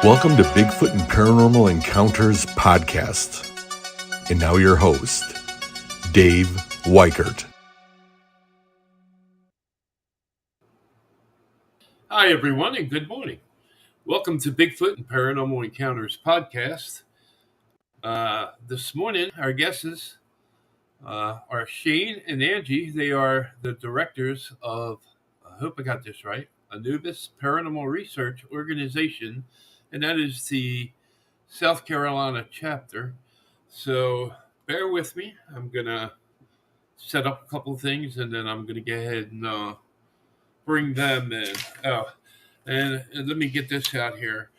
Welcome to Bigfoot and Paranormal Encounters podcast. And now your host, Dave Weichert. Hi, everyone, and good morning. Welcome to Bigfoot and Paranormal Encounters podcast. This morning, our guests are Shane and Angie. They are the directors of, I hope I got this right, Anubis Paranormal Research Organization, and that is the South Carolina chapter. So bear with me. I'm going to set up a couple of things, and then I'm going to go ahead and bring them in. And let me get this out here.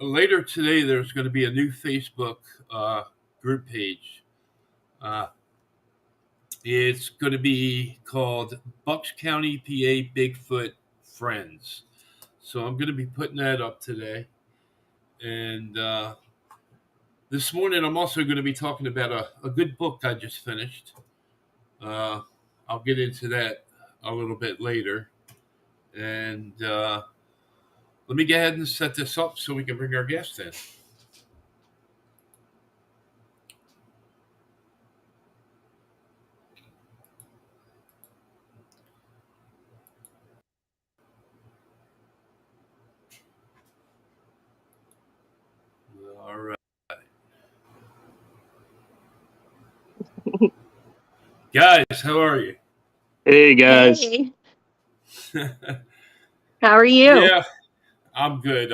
Later today, there's going to be a new Facebook group page. It's going to be called Bucks County, PA Bigfoot Friends. So I'm going to be putting that up today. And this morning, I'm also going to be talking about a good book I just finished. I'll get into that a little bit later. And let me go ahead and set this up so we can bring our guest in. All right. Guys, how are you? Hey, guys. Hey. How are you? Yeah, I'm good.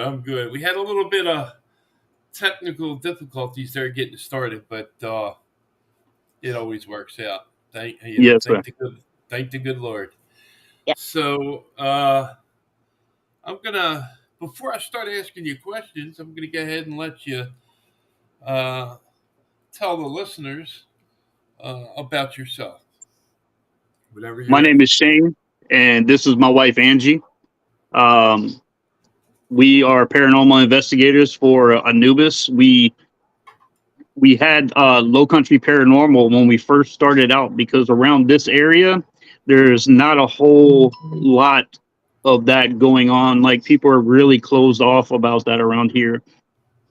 We had a little bit of technical difficulties there getting started, but it always works out. Thank the good Lord. Yeah. So I'm gonna, before I start asking you questions, I'm gonna go ahead and let you tell the listeners about yourself. Whatever. My name is Shane, and this is my wife, Angie. We are paranormal investigators for Anubis. We had Low Country Paranormal when we first started out because around this area, there's not a whole lot of that going on. Like, people are really closed off about that around here.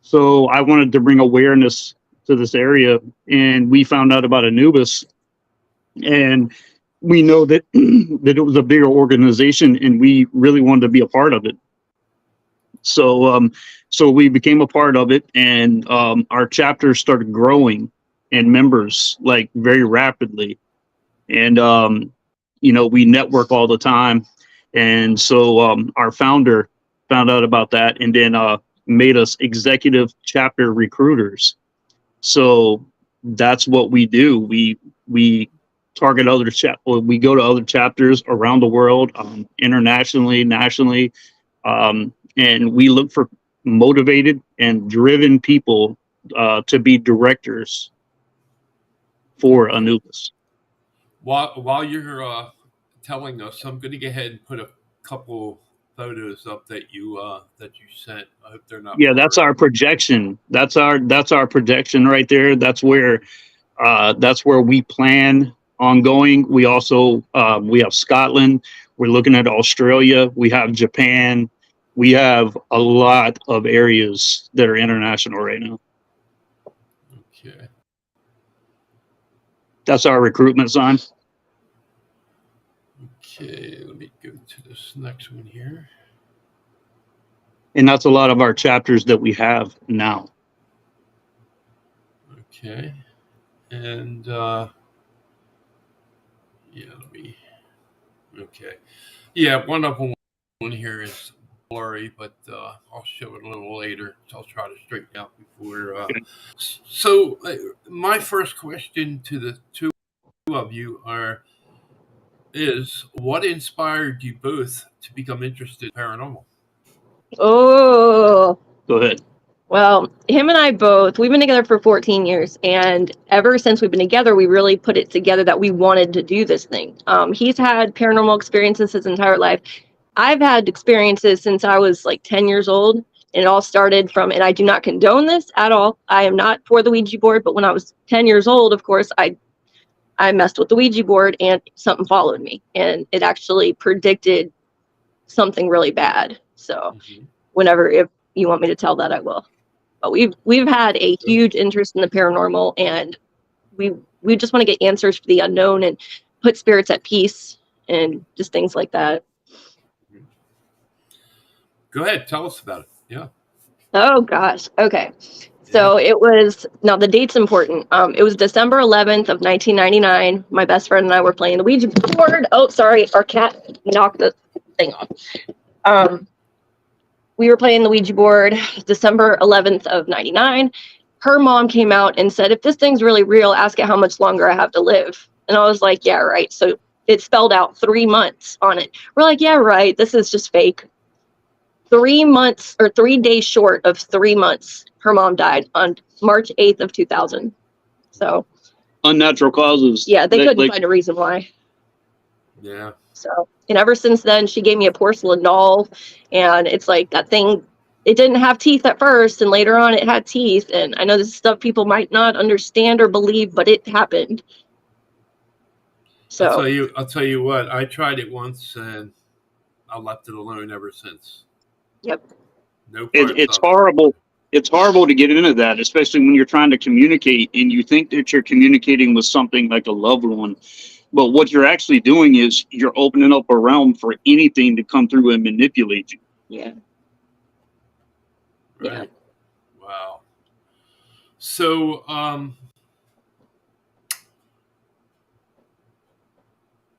So I wanted to bring awareness to this area, and we found out about Anubis, and we know that that it was a bigger organization, and we really wanted to be a part of it. So so we became a part of it, and our chapter started growing in members like very rapidly. And we network all the time, and so our founder found out about that, and then made us executive chapter recruiters. So that's what we do. We target we go to other chapters around the world, internationally, nationally, and we look for motivated and driven people to be directors for Anubis. While you're telling us, I'm going to go ahead and put a couple photos up that you sent. I hope they're not. Yeah, that's our projection. That's our projection right there. That's where we plan on going. We also we have Scotland. We're looking at Australia. We have Japan. We have a lot of areas that are international right now. Okay. That's our recruitment sign. Okay, let me go to this next one here. And that's a lot of our chapters that we have now. Okay. And one of them here is blurry, but I'll show it a little later. I'll try to straighten out before. So my first question to the two of you is what inspired you both to become interested in paranormal? Oh, Go ahead. well, him and I both, we've been together for 14 years. And ever since we've been together, we really put it together that we wanted to do this thing. He's had paranormal experiences his entire life. I've had experiences since I was like 10 years old. And it all started from, and I do not condone this at all. I am not for the Ouija board. But when I was 10 years old, of course, I messed with the Ouija board and something followed me. And it actually predicted something really bad. So whenever, if you want me to tell that, I will. But we've had a huge interest in the paranormal, and we just want to get answers for the unknown and put spirits at peace and just things like that. Go ahead, tell us about it. Yeah. Oh gosh. Okay. So it was, now the date's important. It was December 11th of 1999. My best friend and I were playing the Ouija board. Oh, sorry, our cat knocked the thing off. We were playing the Ouija board December 11th of 99. Her mom came out and said, if this thing's really real, ask it how much longer I have to live. And I was like, yeah, right. So it spelled out 3 months on it. We're like, yeah, right. This is just fake. 3 months or 3 days short of 3 months, her mom died on March 8th of 2000. So Unnatural causes. yeah, they couldn't find a reason why. Yeah. So, and ever since then, she gave me a porcelain doll, and it's like that thing, it didn't have teeth at first, and later on it had teeth. And I know this is stuff people might not understand or believe, but it happened. So I'll tell you what, I tried it once and I left it alone ever since. Yep. No It's horrible. It's horrible to get into that, especially when you're trying to communicate and you think that you're communicating with something like a loved one. But what you're actually doing is you're opening up a realm for anything to come through and manipulate you. Yeah. Right. Yeah. Wow. So,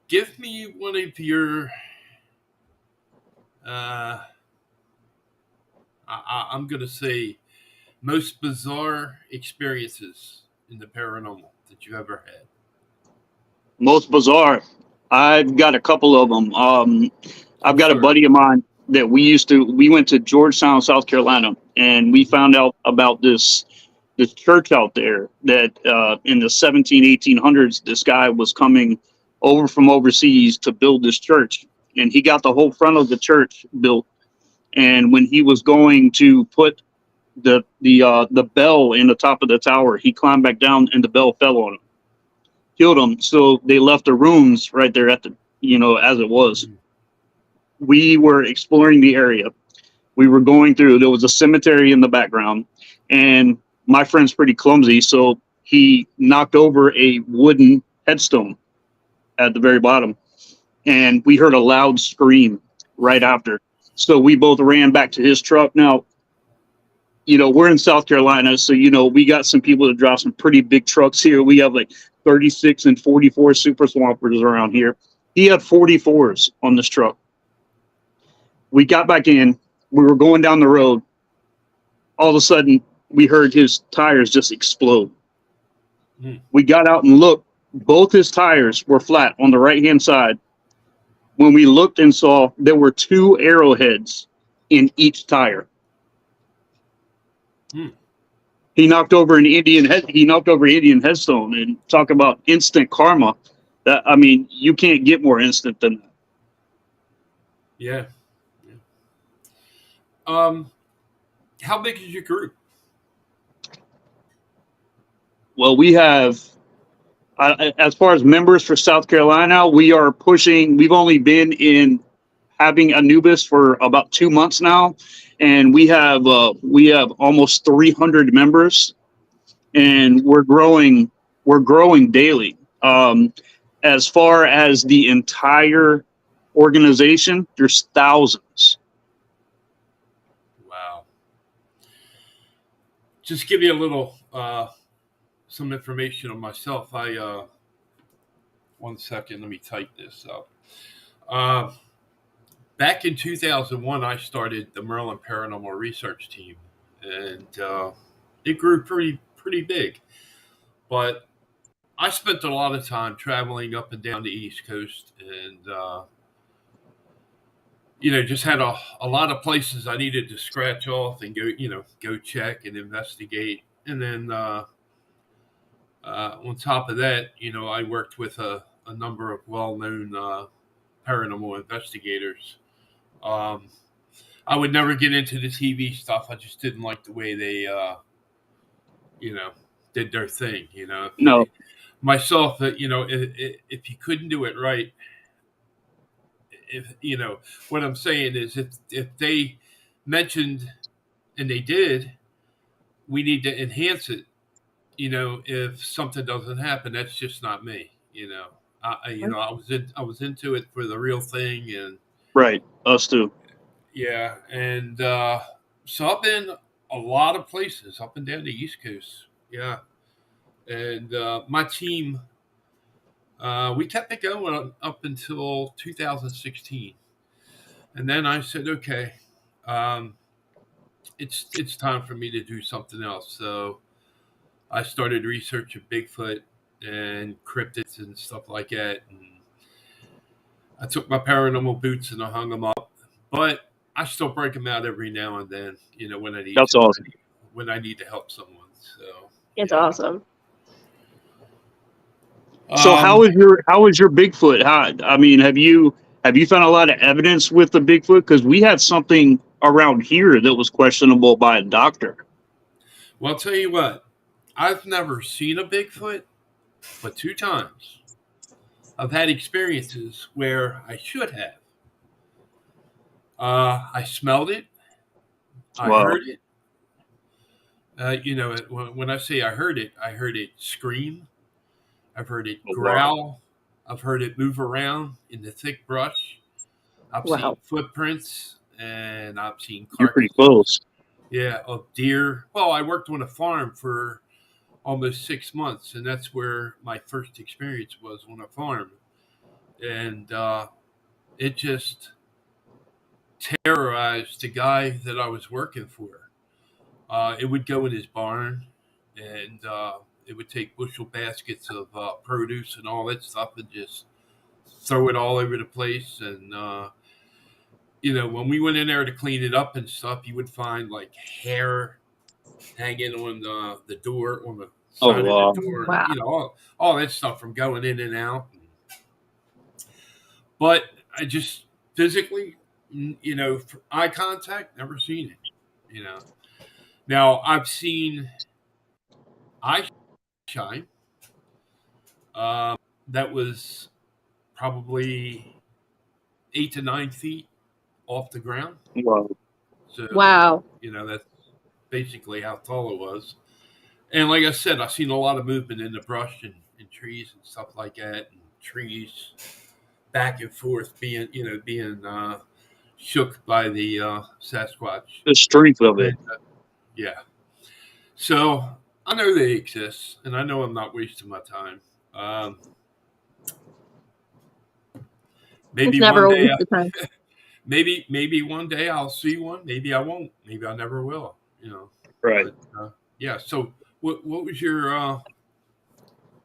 give me one of your, I'm going to say, most bizarre experiences in the paranormal that you've ever had. Most bizarre. I've got a couple of them. I've got a buddy of mine that we went to Georgetown, South Carolina, and we found out about this church out there that in the 1800s, this guy was coming over from overseas to build this church, and he got the whole front of the church built. And when he was going to put the bell in the top of the tower, he climbed back down and the bell fell on him, killed him. So they left the rooms right there at the, as it was. We were exploring the area. We were going through, there was a cemetery in the background, and my friend's pretty clumsy, so he knocked over a wooden headstone at the very bottom, and we heard a loud scream right after. So we both ran back to his truck. Now, we're in South Carolina, so, we got some people that drive some pretty big trucks here. We have like 36 and 44 Super Swampers around here. He had 44s on this truck. We got back in. We were going down the road. All of a sudden, we heard his tires just explode. We got out and looked. Both his tires were flat on the right-hand side. When we looked and saw, there were 2 arrowheads in each tire. He knocked over an Indian headstone, and talk about instant karma. You can't get more instant than that. Yeah. How big is your group? Well, we have, as far as members for South Carolina, we've only been in having Anubis for about 2 months now. And we have almost 300 members, and we're growing daily. As far as the entire organization, there's thousands. Wow. Just give you a little some information on myself. One second, let me type this up. Back in 2001, I started the Maryland Paranormal Research Team, and it grew pretty big. But I spent a lot of time traveling up and down the East Coast, and just had a lot of places I needed to scratch off and go check and investigate. And then on top of that, I worked with a number of well-known paranormal investigators. I would never get into the TV stuff. I just didn't like the way they, did their thing. No. Myself, if you couldn't do it right, what I'm saying is if they mentioned and they did, we need to enhance it. If something doesn't happen, that's just not me. I was into it for the real thing, and Right. Us too. yeah, and so I've been a lot of places up and down the East Coast. Yeah, and my team, we kept it going up until 2016, and then I said, okay, um, it's time for me to do something else. So I started researching Bigfoot and cryptids and stuff like that. And I took my paranormal boots and I hung them up, but I still break them out every now and then. When I need That's to, awesome. when I need to help someone. So It's yeah. awesome. So how is your Bigfoot? I mean, have you found a lot of evidence with the Bigfoot? Because we had something around here that was questionable by a doctor. Well, I'll tell you what. I've never seen a Bigfoot, but 2 times I've had experiences where I should have. I smelled it. I Wow. heard it. When I say I heard it scream. I've heard it Oh, wow. growl. I've heard it move around in the thick brush. I've seen Wow. footprints and I've seen You're pretty carcasses. close. Yeah, of deer. Well, I worked on a farm for almost 6 months, and that's where my first experience was on a farm. And it just terrorized the guy that I was working for. It would go in his barn, and it would take bushel baskets of produce and all that stuff and just throw it all over the place. And, when we went in there to clean it up and stuff, you would find like hair hanging on the door, on the Oh, side of the wow. door, Wow. all that stuff from going in and out. But I just physically, for eye contact, never seen it. Now I've seen eye shine. That was probably 8 to 9 feet off the ground. Wow. So Wow. that's basically how tall it was. And like I said, I've seen a lot of movement in the brush and trees and stuff like that, and trees back and forth being shook by the Sasquatch. The strength of it. And, yeah. So I know they exist, and I know I'm not wasting my time. It's Maybe never one a day, waste of time. maybe one day I'll see one. Maybe I won't. Maybe I never will. Right. But yeah. So what was your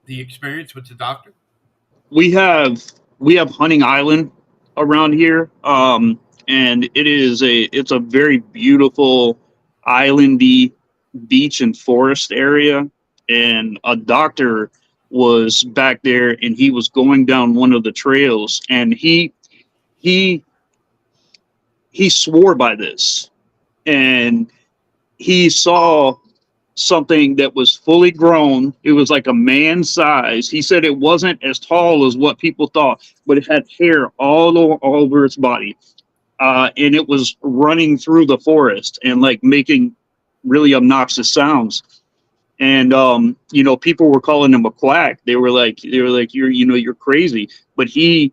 the experience with the doctor? We have Hunting Island around here, and it's a very beautiful islandy beach and forest area. And a doctor was back there, and he was going down one of the trails, and he he swore by this, and he saw something that was fully grown. It was like a man size. He said it wasn't as tall as what people thought, but it had hair all over its body. And it was running through the forest and like making really obnoxious sounds. And people were calling him a quack. They were like, you're crazy. But he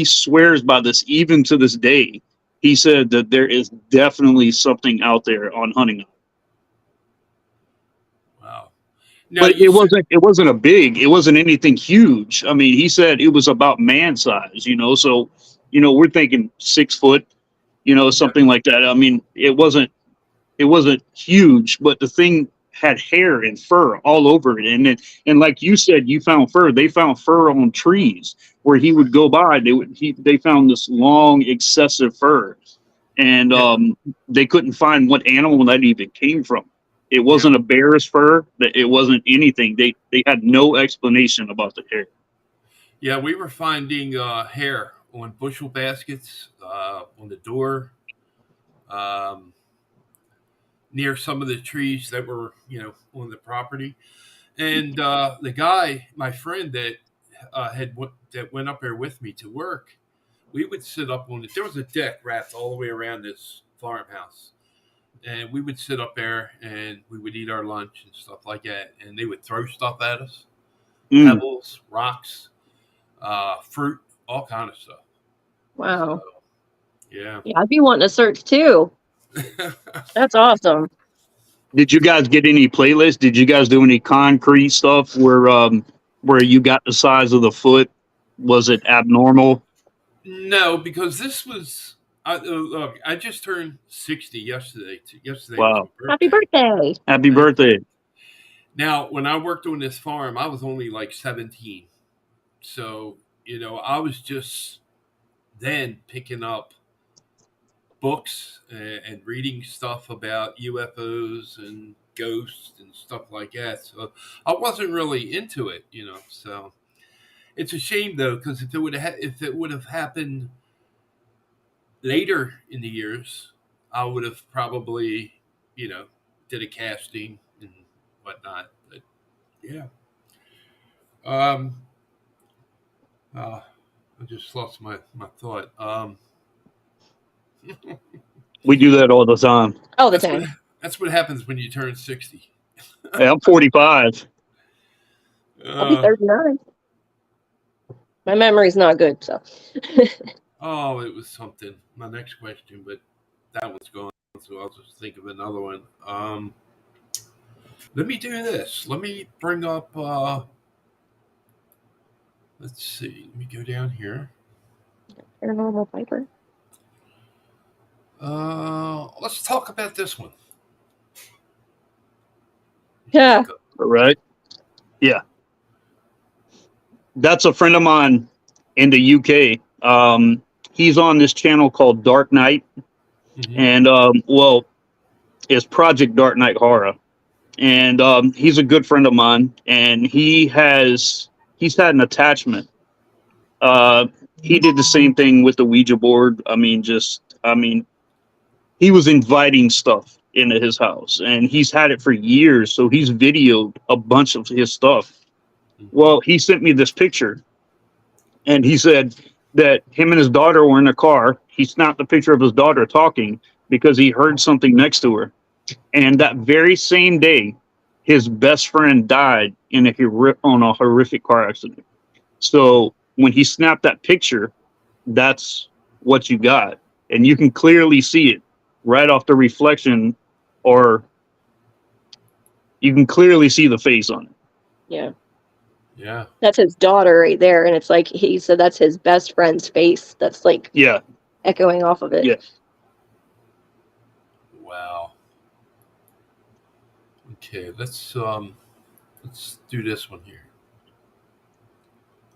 swears by this even to this day. He said that there is definitely something out there on Hunting. Wow. Now But you said, it wasn't anything huge. I mean, he said it was about man size, so we're thinking 6 foot, yeah, something like that. I mean, it wasn't huge, but the thing had hair and fur all over it. And like you said, you found fur. They found fur on trees where he would go by. They found this long, excessive fur, and yeah, they couldn't find what animal that even came from. It yeah, wasn't a bear's fur. That it wasn't anything. They had no explanation about the hair. yeah. We were finding hair on bushel baskets, on the door, um, near some of the trees that were on the property. And the guy, my friend that that went up there with me to work, we would sit up on it. There was a deck wrapped all the way around this farmhouse, and we would sit up there and we would eat our lunch and stuff like that. And they would throw stuff at us, pebbles, rocks, fruit, all kind of stuff. Wow. So, yeah. Yeah, I'd be wanting to search too. That's awesome. Did you guys get any playlists? Did you guys do any concrete stuff where you got the size of the foot? Was it abnormal? No, because this was look. I just turned 60 yesterday. Yesterday was Wow. my Happy birthday. Happy birthday. Now, when I worked on this farm, I was only like 17. So, I was just then picking up books and reading stuff about UFOs and ghosts and stuff like that. So I wasn't really into it, So it's a shame though, because if it would have happened later in the years, I would have probably, did a casting and whatnot. But yeah. I just lost my thought. We do that all the time. All the time. That's what happens when you turn 60. Hey, I'm 45. I'll be 39. My memory's not good, so. Oh, it was something. My next question, but that one's gone, so I'll just think of another one. Let me do this. Let me bring up. Let's see. Let me go down here. Paranormal Piper. Let's talk about this one. Yeah. All right. Yeah. That's a friend of mine in the UK. He's on this channel called Dark Knight. Mm-hmm. And, it's Project Dark Knight Horror. And he's a good friend of mine. And he's had an attachment. He did the same thing with the Ouija board. He was inviting stuff into his house, and he's had it for years. So he's videoed a bunch of his stuff. Well, he sent me this picture, and he said that him and his daughter were in a car. He snapped a picture of his daughter talking because he heard something next to her. And that very same day, his best friend died on a horrific car accident. So when he snapped that picture, that's what you got. And you can clearly see it right off the reflection, or you can clearly see the face on it. Yeah. Yeah. That's his daughter right there. And it's like he said that's his best friend's face. That's like echoing off of it. Yeah. Wow. Okay, let's do this one here.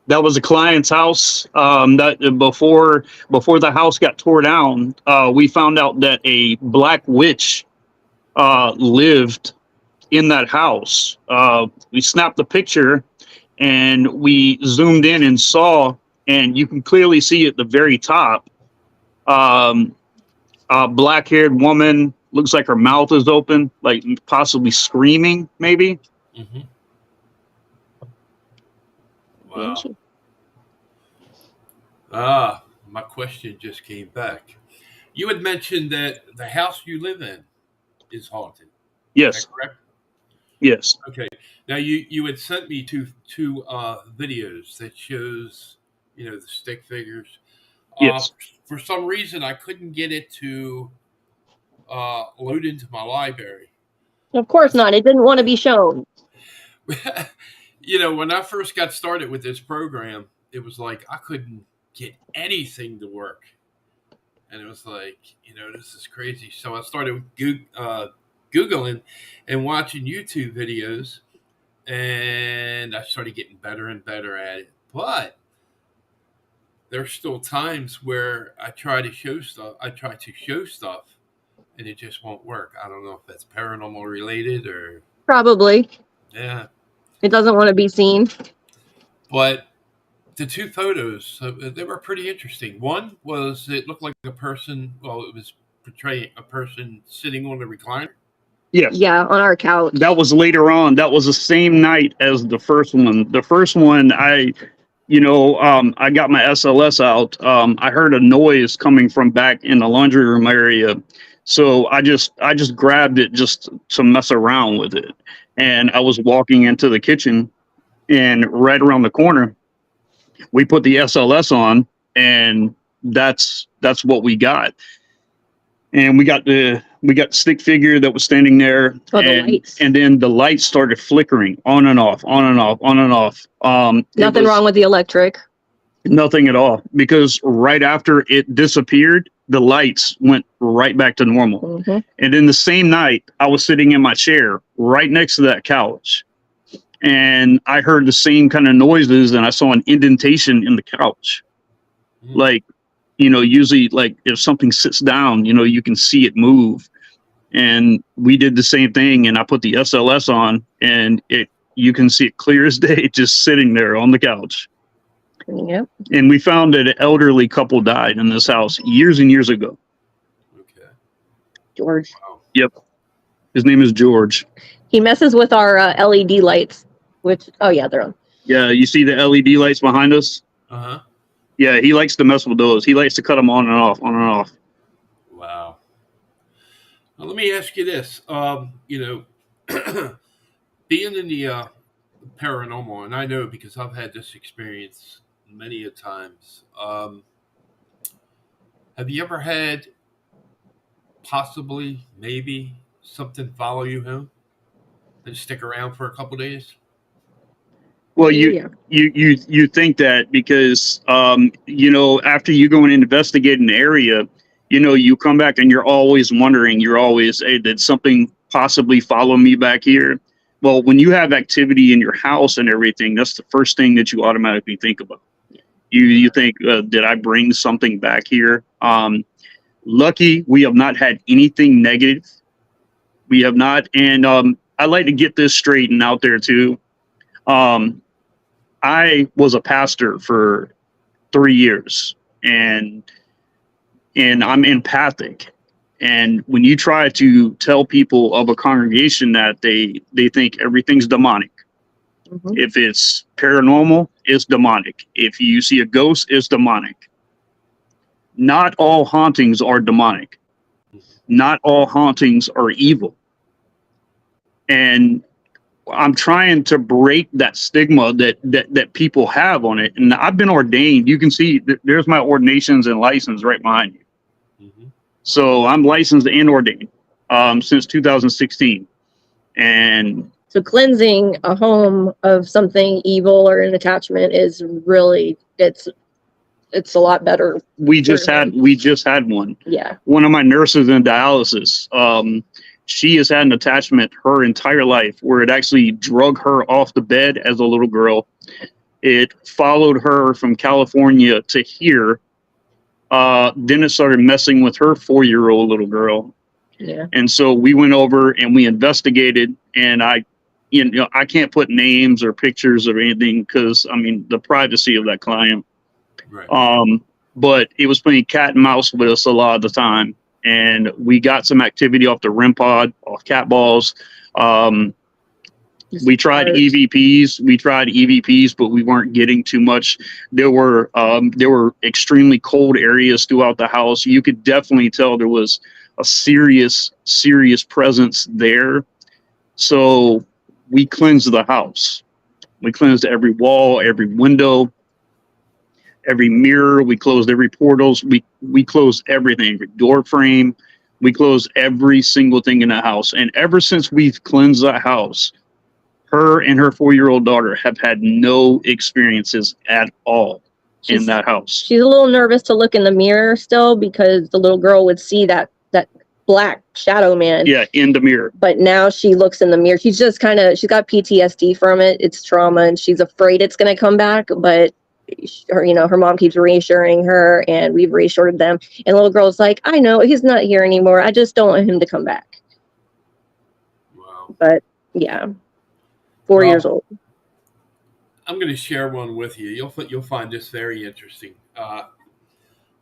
That was a client's house. That before the house got tore down, we found out that a black witch lived in that house. We snapped the picture and we zoomed in and saw, and you can clearly see at the very top, a black-haired woman. Looks like her mouth is open, like possibly screaming, maybe. Mm-hmm. Wow. My question just came back. You had mentioned that the house you live in is haunted. Yes. Is that correct? Yes. Okay. Now you had sent me two videos that shows, the stick figures. Yes. For some reason, I couldn't get it to load into my library. Of course not. It didn't want to be shown. When I first got started with this program, it was like I couldn't get anything to work. And it was like, this is crazy. So I started Googling and watching YouTube videos, and I started getting better and better at it. But there's still times where I try to show stuff, and it just won't work. I don't know if that's paranormal related or... Probably. Yeah. It doesn't want to be seen. But the two photos, they were pretty interesting. One was, it looked like a person, it was portraying a person sitting on a recliner. Yes. Yeah, on our couch. That was later on. That was the same night as the first one. The first one, I got my SLS out. I heard a noise coming from back in the laundry room area. So I just grabbed it just to mess around with it. And I was walking into the kitchen, and right around the corner, we put the SLS on, and that's what we got. And we got the stick figure that was standing there, Oh, the lights. and then the lights started flickering on and off, on and off, on and off. Nothing wrong with the electric. Nothing at all, because right after it disappeared, the lights went right back to normal. Mm-hmm. And then the same night, I was sitting in my chair right next to that couch, and I heard the same kind of noises, and I saw an indentation in the couch. Like, usually, like, if something sits down, you can see it move. And we did the same thing, and I put the SLS on, and you can see it clear as day, just sitting there on the couch. Yep. And we found that an elderly couple died in this house years and years ago. Okay. George. Wow. Yep. His name is George. He messes with our LED lights, which, oh yeah, they're on. Yeah, you see the LED lights behind us? Uh-huh. Yeah, he likes to mess with those. He likes to cut them on and off, on and off. Wow. Well, let me ask you this. Being in the paranormal, and I know because I've had this experience many a times. Have you ever had possibly, maybe, something follow you home and stick around for a couple days? Well, you think that because after you go and investigate an area, you come back and you're always wondering, hey, did something possibly follow me back here? Well, when you have activity in your house and everything, that's the first thing that you automatically think about. You think, did I bring something back here? Lucky, we have not had anything negative. We have not. And I like to get this straightened out there too. I was a pastor for 3 years, and I'm empathic. And when you try to tell people of a congregation that they think everything's demonic, Mm-hmm. if it's paranormal, it's demonic. If you see a ghost, it's demonic. Not all hauntings are demonic. Not all hauntings are evil. And I'm trying to break that stigma that people have on it. And I've been ordained. You can see there's my ordinations and license right behind you. Mm-hmm. So I'm licensed and ordained since 2016. And so cleansing a home of something evil or an attachment is really, it's a lot better. we just had one. Yeah. One of my nurses in dialysis, she has had an attachment her entire life where it actually drug her off the bed as a little girl. It followed her from California to here. Then it started messing with her 4-year-old little girl. Yeah. And so we went over and we investigated, and I can't put names or pictures or anything because the privacy of that client. Right. But it was playing cat and mouse with us a lot of the time. And we got some activity off the REM pod, off cat balls. We tried EVPs, but we weren't getting too much. There were extremely cold areas throughout the house. You could definitely tell there was a serious presence there. So we cleansed the house. We cleansed every wall, every window, every mirror. We closed every portals. We closed everything, every door frame. We closed every single thing in the house. And ever since we've cleansed that house, her and her 4-year-old daughter have had no experiences at all in that house. She's a little nervous to look in the mirror still because the little girl would see that black shadow man. Yeah, in the mirror. But now she looks in the mirror. She's just she's got PTSD from it. It's trauma, and she's afraid it's going to come back. But her mom keeps reassuring her, and we've reassured them. And the little girl's like, I know he's not here anymore. I just don't want him to come back. Wow. But yeah, 4 years old. I'm going to share one with you. You'll find this very interesting.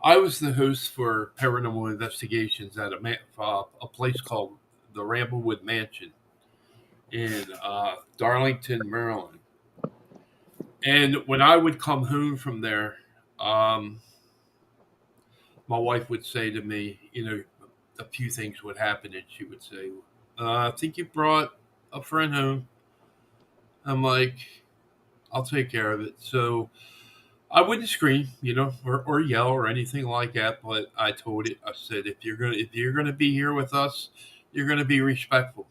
I was the host for paranormal investigations at a place called the Ramblewood Mansion in Darlington, Maryland. And when I would come home from there, my wife would say to me, a few things would happen, and she would say, "I think you brought a friend home." I'm like, "I'll take care of it." So I wouldn't scream, or yell or anything like that. But I told it. I said, if you're gonna be here with us, you're gonna be respectful.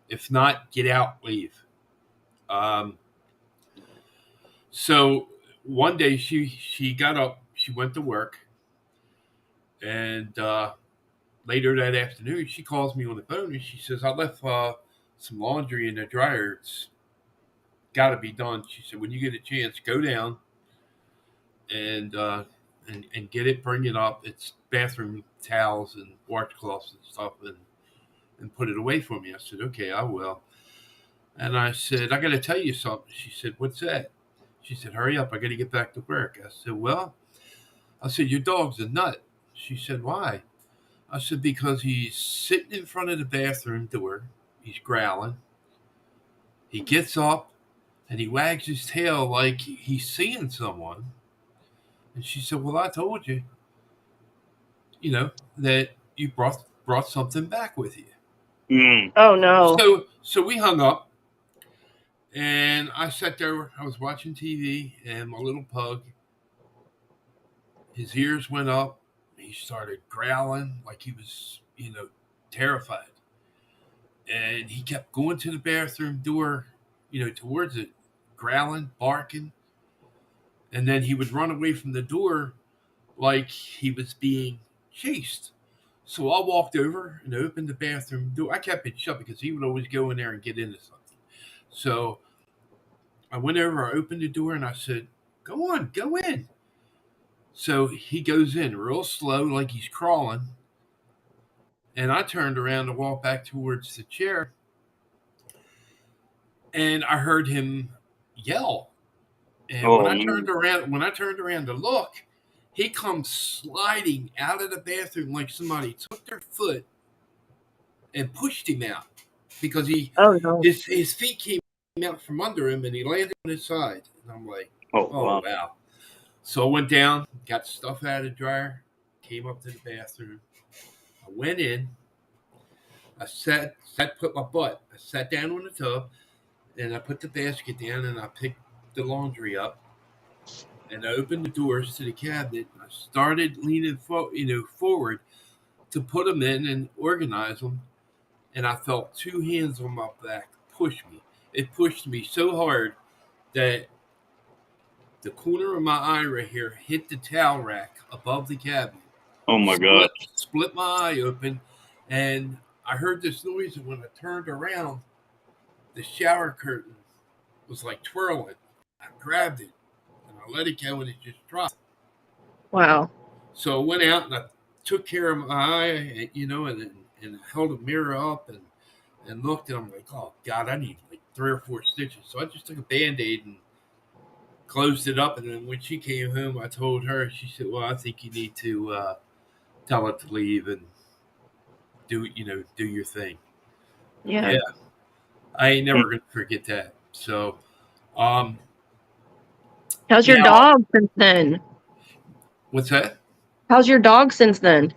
If not, get out, leave. Um, so one day she got up, she went to work, and later that afternoon she calls me on the phone and she says, "I left some laundry in the dryer. It's got to be done." She said, "When you get a chance, go down and get it, bring it up. It's bathroom towels and washcloths and stuff, and put it away for me." I said, "Okay, I will." And I said, "I got to tell you something." She said, "What's that?" She said, "Hurry up, I got to get back to work." I said, "Well," I said, "your dog's a nut." She said, "Why?" I said, "Because he's sitting in front of the bathroom door, he's growling, he gets up, and he wags his tail like he's seeing someone." And she said, "Well, I told you, that you brought something back with you." Mm. Oh no. So we hung up, and I sat there. I was watching TV, and my little pug, his ears went up. He started growling like he was, terrified. And he kept going to the bathroom door, towards it, growling, barking. And then he would run away from the door like he was being chased. So I walked over and opened the bathroom door. I kept it shut because he would always go in there and get into something. So I went over, I opened the door, and I said, "Go on, go in." So he goes in real slow, like he's crawling. And I turned around to walk back towards the chair, and I heard him yell. And Oh man. when I turned around to look, he comes sliding out of the bathroom like somebody took their foot and pushed him out because Oh no. his feet came out from under him and he landed on his side. And I'm like, Oh "Oh wow. wow." So I went down, got stuff out of the dryer, came up to the bathroom. I went in. I put my butt. I sat down on the tub, and I put the basket down, and I picked the laundry up, and I opened the doors to the cabinet. I started leaning forward to put them in and organize them, and I felt two hands on my back push me. It pushed me so hard that the corner of my eye right here hit the towel rack above the cabinet, Oh my split gosh. split my eye open, and I heard this noise. And when I turned around, the shower curtain was like twirling. I grabbed it and I let it go, and it just dropped. Wow. So I went out and I took care of my eye, and held a mirror up and looked, and I'm like, "Oh God, I need like 3 or 4 stitches." So I just took a Band-Aid and closed it up. And then when she came home, I told her. She said, "Well, I think you need to tell it to leave and do your thing." Yeah. Yeah, I ain't never gonna forget that. So, um, How's your now dog since then? what's that? How's your dog since then?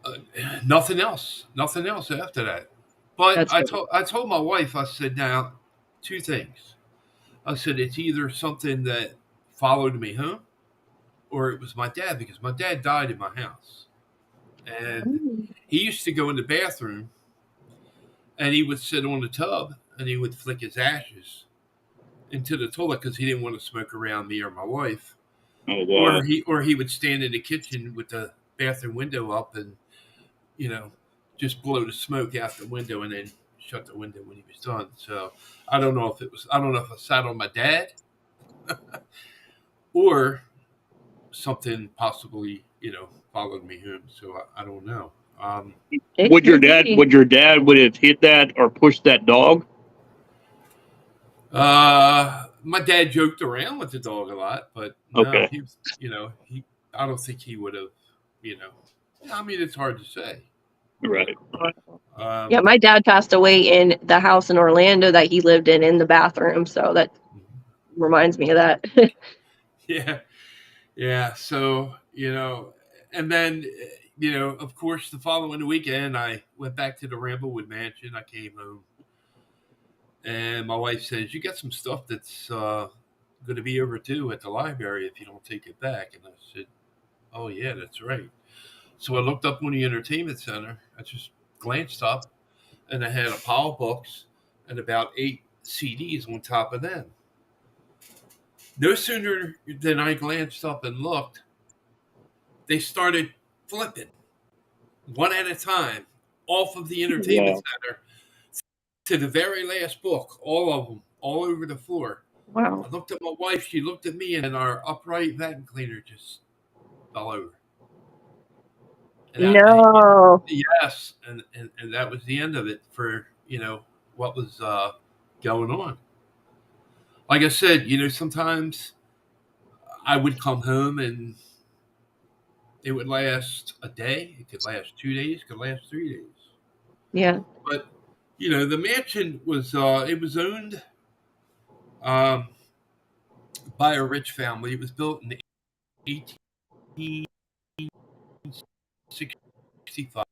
Uh, Nothing else. Nothing else after that. But That's good. I told my wife. I said, "Now, two things." I said, "It's either something that followed me home, or it was my dad, because my dad died in my house, and Mm. he used to go in the bathroom and he would sit on the tub and he would flick his ashes into the toilet because he didn't want to smoke around me or my wife." Oh wow. Or he would stand in the kitchen with the bathroom window up and you know just blow the smoke out the window and then shut the window when he was done. So I don't know if I sat on my dad or something possibly followed me home. So I don't know. It Would could be. your dad would have hit that or pushed that dog? My dad joked around with the dog a lot, but no, Okay. he was, he. I don't think he would have, you know. I mean, it's hard to say. Right. Yeah, my dad passed away in the house in Orlando that he lived in the bathroom, so that reminds me of that. Yeah, yeah. So and then of course, the following weekend, I went back to the Ramblewood Mansion. I came home, and my wife says, "You got some stuff that's going to be overdue at the library if you don't take it back." And I said, "Oh yeah, that's right." So I looked up on the entertainment center. I just glanced up, and I had a pile of books and about 8 CDs on top of them. No sooner than I glanced up and looked, they started flipping one at a time off of the entertainment Wow. center to the very last book, all of them, all over the floor. Wow. I looked at my wife, she looked at me, and our upright vacuum cleaner just fell over. No. Yes, and that was the end of it for, what was going on. Like I said, sometimes I would come home and it would last a day, it could last 2 days, it could last 3 days. Yeah. But the mansion was it was owned um, by a rich family. It was built in 1865.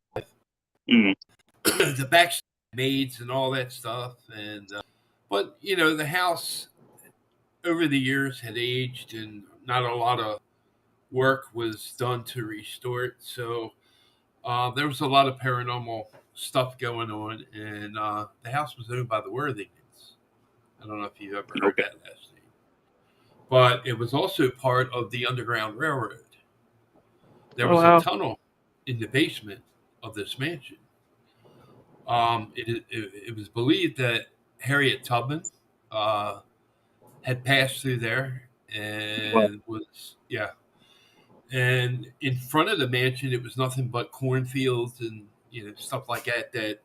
Mm. The back maids and all that stuff, and but the house over the years had aged, and not a lot of work was done to restore it. So there was a lot of paranormal stuff going on, and the house was owned by the Worthingtons. I don't know if you've ever heard Okay. that last name, but it was also part of the Underground Railroad. There was a tunnel in the basement of this mansion. It was believed that Harriet Tubman had passed through there Wow. and and in front of the mansion it was nothing but cornfields and stuff like that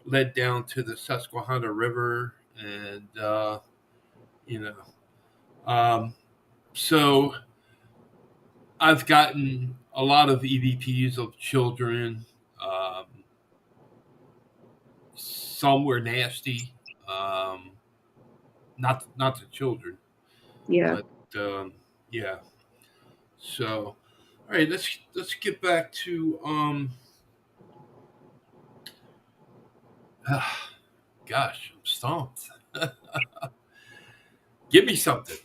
led down to the Susquehanna River, and you know so I've gotten a lot of EVPs of children. Some were nasty, not the children, Yeah. but yeah. So, all right, let's get back to gosh, I'm stumped. Give me something.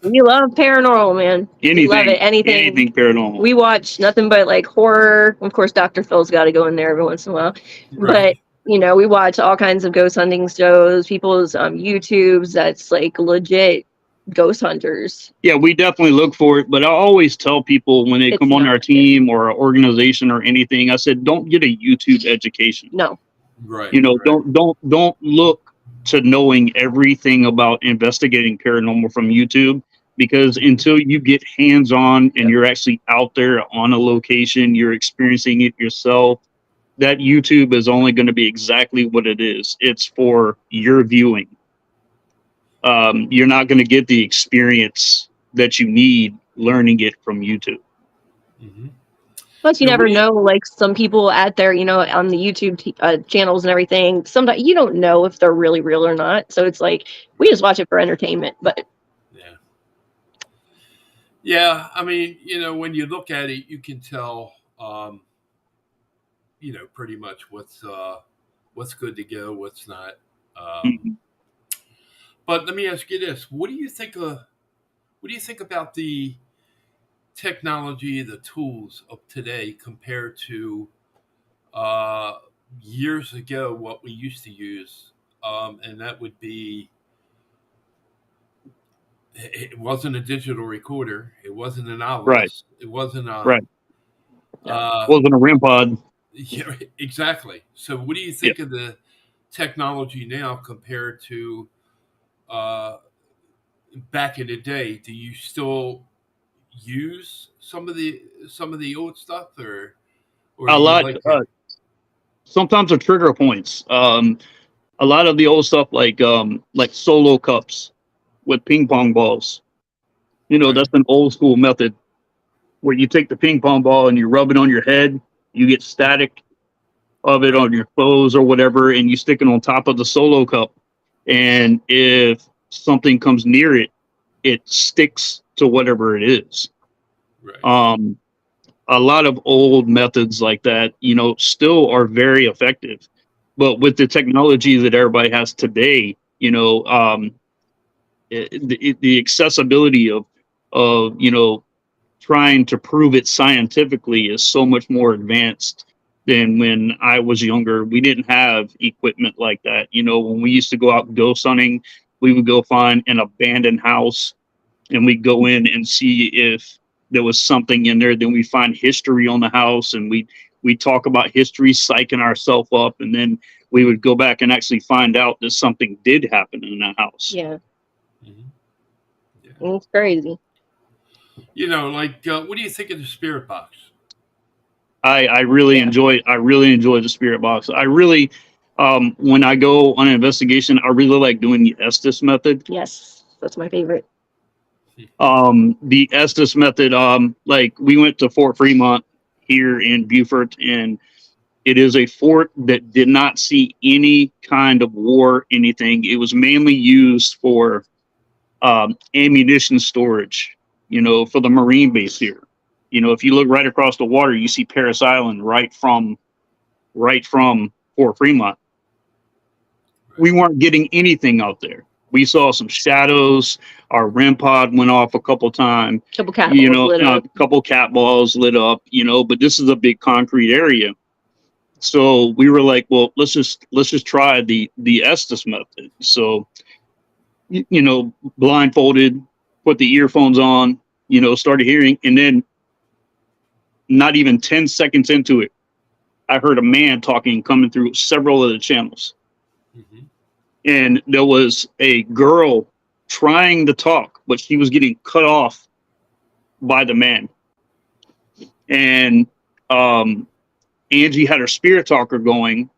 We love paranormal, man. We love it. Anything paranormal. We watch nothing but like horror. Of course, Dr. Phil's got to go in there every once in a while. Right. But we watch all kinds of ghost hunting shows, people's YouTubes that's like legit ghost hunters. Yeah, we definitely look for it. But I always tell people when they It's come on not our team or our organization or anything, I said, don't get a YouTube education. No. Right. Don't look to knowing everything about investigating paranormal from YouTube, because until you get hands on and you're actually out there on a location, you're experiencing it yourself, that YouTube is only going to be exactly what it is. It's for your viewing. You're not going to get the experience that you need learning it from YouTube. Mm-hmm. Plus, you never know, like some people out there, on the YouTube channels and everything, sometimes you don't know if they're really real or not. So it's like, we just watch it for entertainment. But yeah, I mean, when you look at it, you can tell, pretty much what's good to go, what's not. But let me ask you this: what do you think about the technology, the tools of today compared to years ago, what we used to use? And that would be, it wasn't a digital recorder, it wasn't an Anubis, Right. It wasn't a right. Wasn't a REM pod. Yeah, exactly. So, what do you think of the technology now compared to back in the day? Do you still use some of the old stuff, or A lot. Sometimes the trigger points. A lot of the old stuff, like solo cups with ping pong balls. Right. That's an old school method where you take the ping pong ball and you rub it on your head. You get static of it on your clothes or whatever, and you stick it on top of the solo cup. And if something comes near it, it sticks to whatever it is. Right. a lot of old methods like that, still are very effective. But with the technology that everybody has today, the accessibility of trying to prove it scientifically is so much more advanced than when I was younger. We didn't have equipment like that. When we used to go out ghost hunting, we would go find an abandoned house and we'd go in and see if there was something in there. Then we find history on the house and we talk about history, psyching ourselves up, and then we would go back and actually find out that something did happen in that house. Yeah. Mm-hmm. Yeah. It's crazy. What do you think of the spirit box? I really enjoy the spirit box. I really, when I go on an investigation, I really like doing the Estes method. Yes, that's my favorite. The Estes method, like we went to Fort Fremont here in Beaufort, and it is a fort that did not see any kind of war, anything. It was mainly used for ammunition storage, for the Marine base here. If you look right across the water, you see Parris Island right from Fort Fremont. We weren't getting anything out there. We saw some shadows. Our REM pod went off a couple times. Couple cat balls lit up. Couple cat balls lit up. But this is a big concrete area. So we were like, well, let's just try the Estes method. So, blindfolded, put the earphones on, started hearing, and then not even 10 seconds into it, I heard a man talking coming through several of the channels. Mm-hmm. And there was a girl trying to talk, but she was getting cut off by the man. And Angie had her spirit talker going.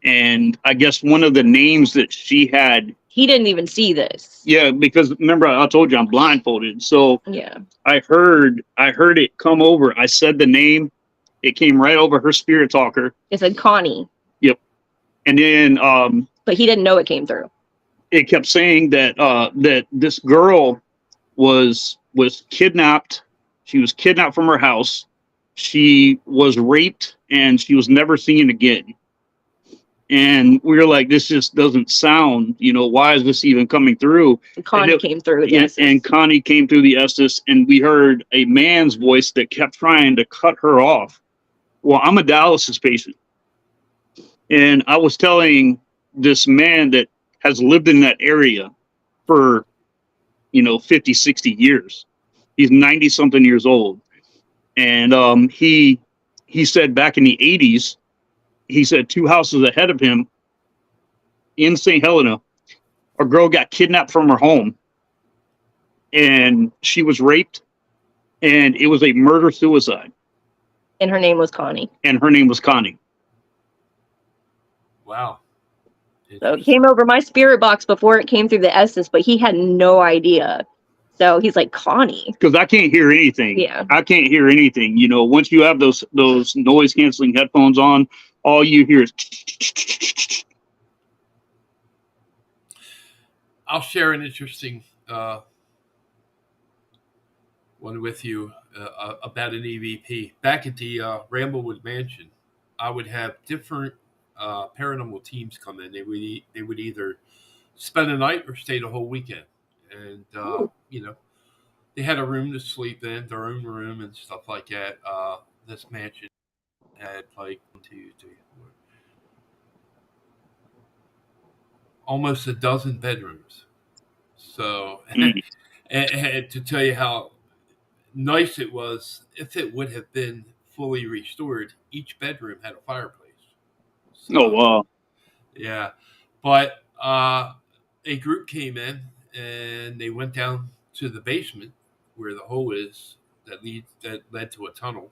And I guess one of the names that she had, he didn't even see this. Yeah, because remember I told you I'm blindfolded. So yeah, I heard it come over. I said the name. It came right over her spirit talker. It said Connie. Yep. And then but he didn't know it came through. It kept saying that that this girl was kidnapped. She was kidnapped from her house. She was raped and she was never seen again. And we were like, this just doesn't sound, why is this even coming through? And Connie came through the Estes. And Connie came through the Estes, and we heard a man's voice that kept trying to cut her off. Well, I'm a dialysis patient. And I was telling this man that has lived in that area for, 50, 60 years. He's 90 something years old. And he said back in the 80s, he said 2 houses ahead of him in St. Helena, a girl got kidnapped from her home and she was raped, and it was a murder-suicide. And her name was Connie. Wow. So it came over my spirit box before it came through the Estes, but he had no idea. So he's like, Connie. Because I can't hear anything. Yeah. I can't hear anything. Once you have those noise-canceling headphones on, all you hear is. I'll share an interesting one with you about an EVP. Back at the Ramblewood Mansion, I would have different paranormal teams come in. They would either spend a night or stay the whole weekend. And, they had a room to sleep in, their own room and stuff like that. This mansion had like 1, 2, 3, 4, almost a dozen bedrooms. So, and to tell you how nice it was, if it would have been fully restored, each bedroom had a fireplace. So, oh, wow. Yeah. But a group came in and they went down to the basement where the hole is that led to a tunnel.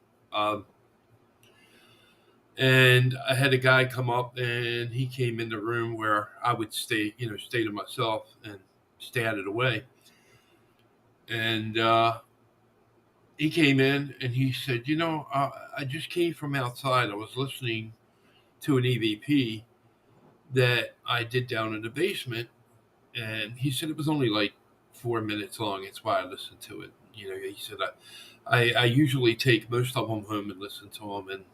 And I had a guy come up and he came in the room where I would stay to myself and stay out of the way. And he came in and he said, I just came from outside. I was listening to an EVP that I did down in the basement. And he said it was only like 4 minutes long. That's why I listened to it. He said, I usually take most of them home and listen to them, and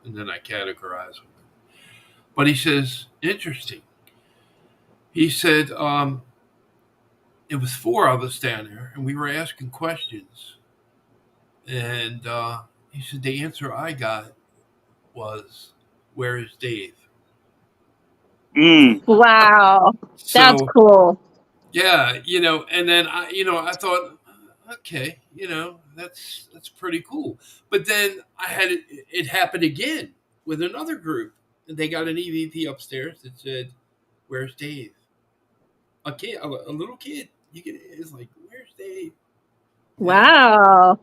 and then I categorize them. But he says, interesting. He said, it was four of us down there, and we were asking questions. And he said, the answer I got was, where is Dave? Wow. That's So, cool. yeah, and then I thought, okay, that's pretty cool. But then I had it happen again with another group, and they got an EVP upstairs that said, "Where's Dave?" A kid, a little kid. It's like, "Where's Dave?" Yeah. Wow.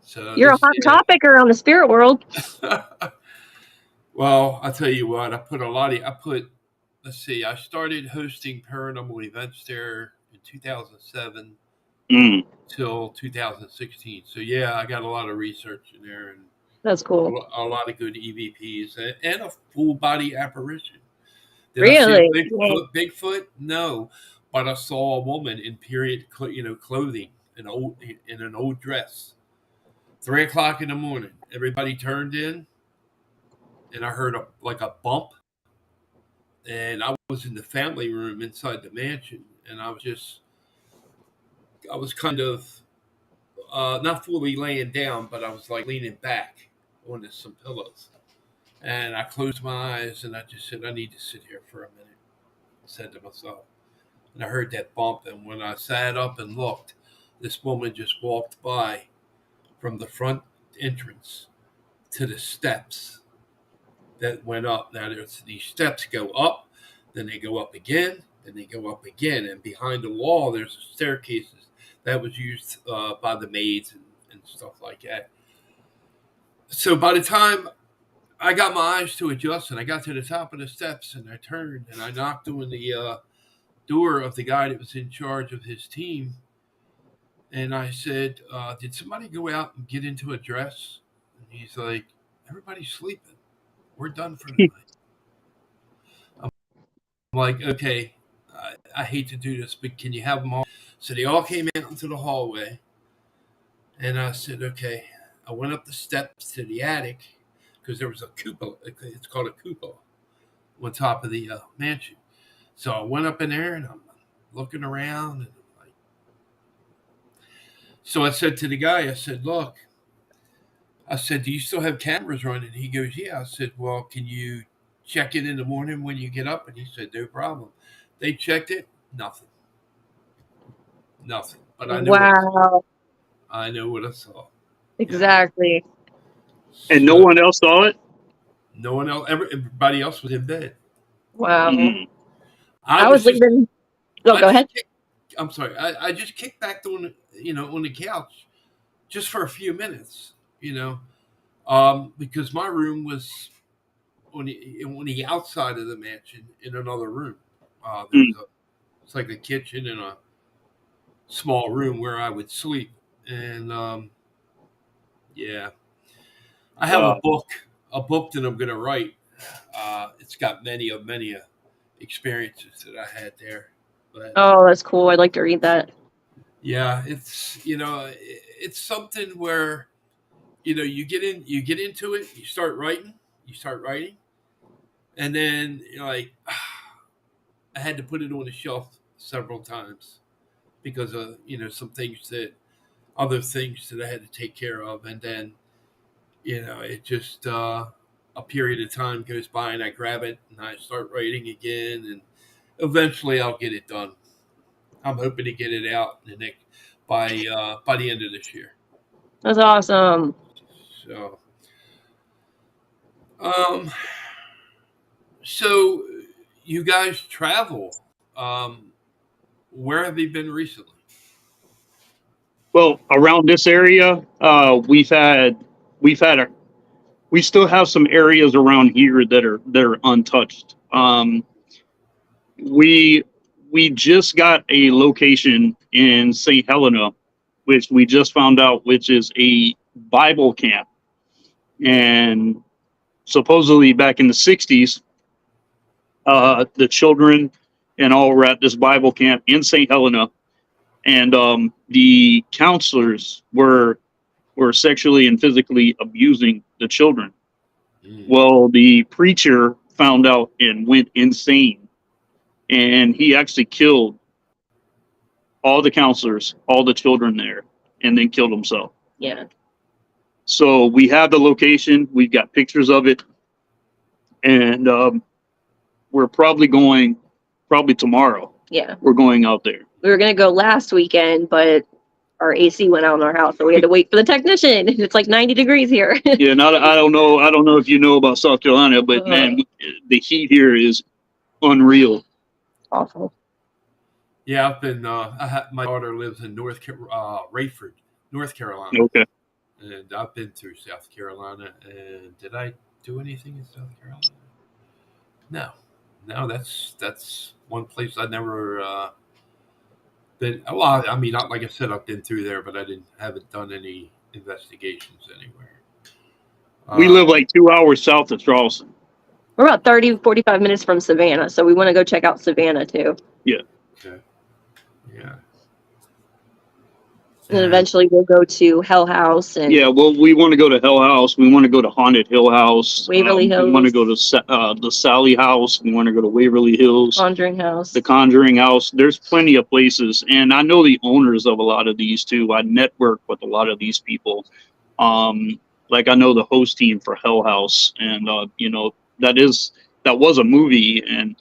So You're a this, hot topic around the spirit world. well, I'll tell you what. I put. Let's see. I started hosting paranormal events there in 2007 till 2016. So yeah, I got a lot of research in there and That's cool. a lot of good EVPs and a full body apparition. Did I see a Really? Bigfoot? Bigfoot? No, but I saw a woman in period, clothing, in an old dress. 3 o'clock in the morning, everybody turned in, and I heard a bump, and I was in the family room inside the mansion, and I was kind of not fully laying down, but I was like leaning back on some pillows. And I closed my eyes and I just said, I need to sit here for a minute, I said to myself. And I heard that bump. And when I sat up and looked, this woman just walked by from the front entrance to the steps that went up. Now, these steps go up, then they go up again, then they go up again. And behind the wall, there's staircases that was used by the maids and stuff like that. So by the time I got my eyes to adjust, and I got to the top of the steps, and I turned, and I knocked on the door of the guy that was in charge of his team, and I said, did somebody go out and get into a dress? And he's like, everybody's sleeping. We're done for the night. I'm like, okay, I hate to do this, but can you have them all? So they all came out into the hallway, and I said, okay. I went up the steps to the attic, because there was a cupola. It's called a cupola on top of the mansion. So I went up in there and I'm looking around. And so I said to the guy, I said, look, I said, do you still have cameras running? He goes, yeah. I said, well, can you check it in the morning when you get up? And he said, no problem. They checked it. Nothing. But I know Wow. I know what I saw. Exactly. And no one else saw it? No one else. Everybody else was in bed. Wow. I was leaving. Go ahead. I'm sorry. I just kicked back on the couch just for a few minutes, because my room was on the outside of the mansion in another room. It's like a kitchen and a small room where I would sleep. And yeah, I have a book that I'm going to write. It's got many experiences that I had there. But, oh, that's cool. I'd like to read that. Yeah, it's something where you get into it, you start writing, and then I had to put it on the shelf several times because of other things that I had to take care of, and then it just a period of time goes by and I grab it and I start writing again, and eventually I'll get it done. I'm hoping to get it out by the end of this year. That's awesome. So, so you guys travel. Where have you been recently? Well, around this area, we still have some areas around here that are untouched. We just got a location in St. Helena, which we just found out, which is a Bible camp. And supposedly back in the 60s, the children and all were at this Bible camp in St. Helena. and the counselors were sexually and physically abusing the children. Well, the preacher found out and went insane, and he actually killed all the counselors, all the children there, and then killed himself. Yeah. So we have the location, we've got pictures of it, and we're probably tomorrow. Yeah. We're going out there. We were going to go last weekend, but our AC went out in our house, so we had to wait for the technician. It's like 90 degrees here. Yeah, and I don't know if you know about South Carolina, but man, the heat here is unreal. Awful. Yeah, I've been. My daughter lives in Rayford, North Carolina. Okay. And I've been through South Carolina. And did I do anything in South Carolina? No. That's one place I never been. Well, I mean, like I said, I've been through there, but I haven't done any investigations anywhere. We live like 2 hours south of Charleston. We're about 30, 45 minutes from Savannah, so we want to go check out Savannah too. Yeah. Okay. Yeah. And eventually we'll go to Hell House. And yeah, well, we want to go to Hell House. We want to go to Haunted Hill House. Waverly Hills. We want to go to the Sally House. We want to go to Waverly Hills. Conjuring House. The Conjuring House. There's plenty of places. And I know the owners of a lot of these too. I network with a lot of these people. Like I know the host team for Hell House. And, that was a movie. And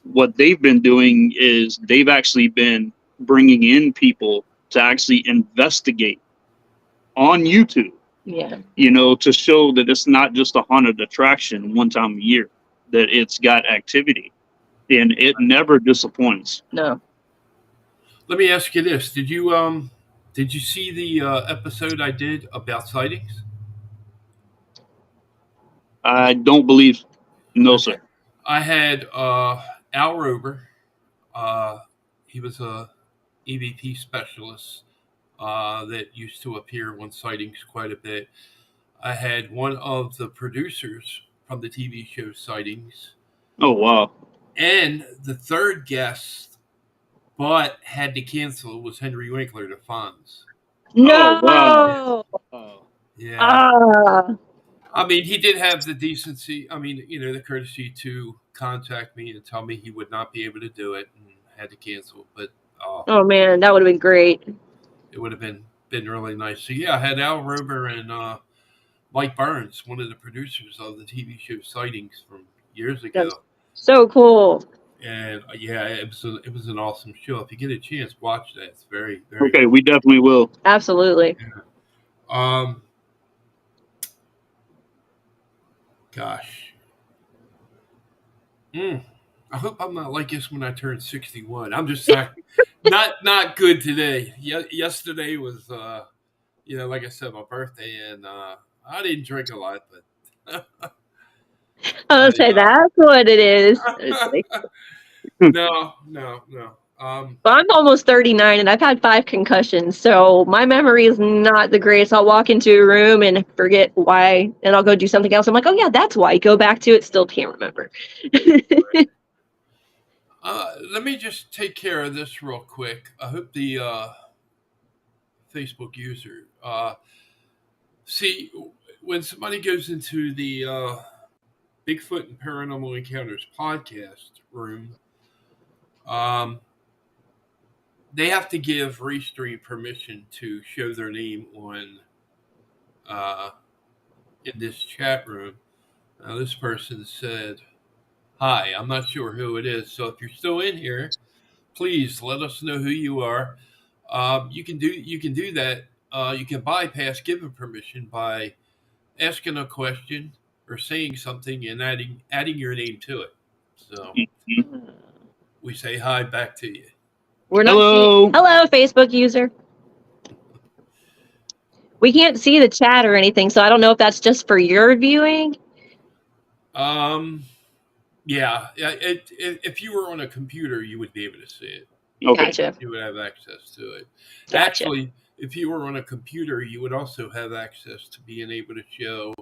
what they've been doing is they've actually been bringing in people to actually investigate on YouTube. Yeah. To show that it's not just a haunted attraction one time a year, that it's got activity, and it never disappoints. No. Let me ask you this: Did you see the episode I did about sightings? I don't believe. No, sir. I had Al Rober. He was a EVP specialist that used to appear on sightings quite a bit. I had one of the producers from the TV show Sightings. Oh, wow. And the third guest, but had to cancel, was Henry Winkler, the Fonz. No. Oh, wow. Yeah. I mean, he did have the decency, the courtesy to contact me and tell me he would not be able to do it and had to cancel. But oh man, that would have been great. It would have been really nice. So yeah, I had Al Rober and Mike Burns, one of the producers of the TV show Sightings from years ago. That's so cool. And yeah, it was an awesome show. If you get a chance, watch that. It's very, very okay. Cool. We definitely will. Absolutely. Yeah. Gosh. I hope I'm not like this when I turn 61. I'm just not good today. Yesterday was, like I said, my birthday, and I didn't drink a lot, but I was say that's what it is. No. But I'm almost 39 and I've had 5 concussions, so my memory is not the greatest. I'll walk into a room and forget why, and I'll go do something else. I'm like, oh yeah, that's why. Go back to it, still can't remember. Let me just take care of this real quick. I hope the Facebook user see when somebody goes into the Bigfoot and Paranormal Encounters podcast room. They have to give Restream permission to show their name on in this chat room. Now, this person said, "Hi, I'm not sure who it is. So if you're still in here, please let us know who you are. You can do that. You can bypass giving permission by asking a question or saying something and adding your name to it. So we say hi back to you. We're not hello, Facebook user. We can't see the chat or anything, so I don't know if that's just for your viewing. Yeah. If you were on a computer, you would be able to see it. Okay. Gotcha. You would have access to it. Gotcha. Actually, if you were on a computer, you would also have access to being able to show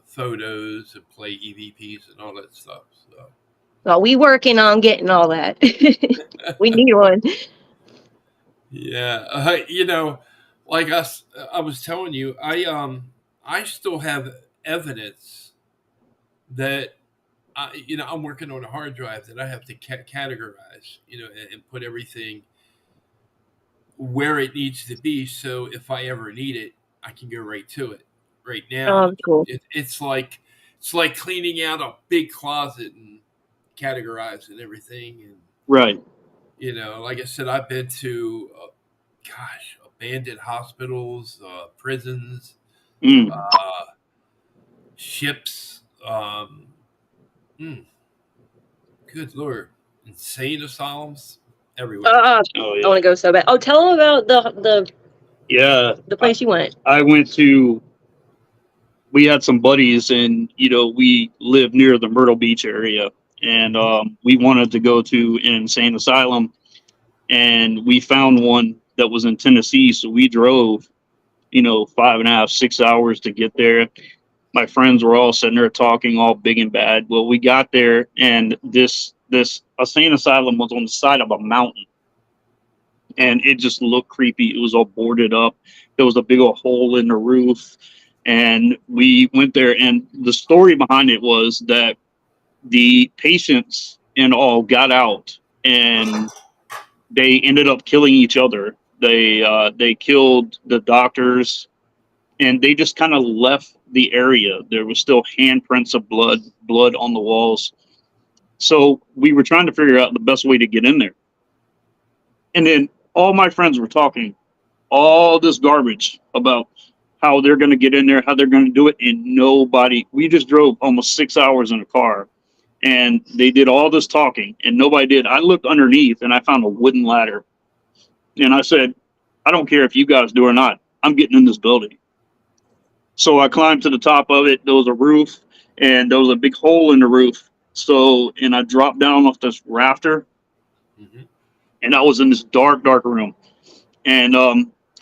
photos and play EVPs and all that stuff. So. Well, we working on getting all that. We need one. Yeah, like us, I was telling you, I still have evidence that I'm working on a hard drive that I have to categorize, and put everything where it needs to be. So if I ever need it, I can go right to it. Right now, Cool. it's like cleaning out a big closet and categorizing everything. And Right. like I said, I've been to, abandoned hospitals, prisons, Mm. uh, ships. Mm, Good lord, insane asylums everywhere. Oh I want yeah. to go so bad. Oh, tell them about Yeah. the place you went. I went to. We had some buddies, and we live near the Myrtle Beach area, and Hmm. we wanted to go to an insane asylum, and we found one that was in Tennessee. So we drove, 5.5, 6 hours to get there. My friends were all sitting there talking all big and bad. Well, we got there, and this insane asylum was on the side of a mountain, and it just looked creepy. It was all boarded up. There was a big old hole in the roof, and we went there. And the story behind it was that the patients and all got out, and they ended up killing each other. They killed the doctors, and they just kind of left the area. There was still handprints of blood on the walls. So we were trying to figure out the best way to get in there. And then all my friends were talking all this garbage about how they're going to get in there, how they're going to do it, and nobody. We just drove almost 6 hours in a car, and they did all this talking, and nobody did. I looked underneath, and I found a wooden ladder, and I said, "I don't care if you guys do or not. I'm getting in this building." So I climbed to the top of it. There was a roof, and there was a big hole in the roof. So, and I dropped down off this rafter, Hmm. and I was in this dark, dark room. And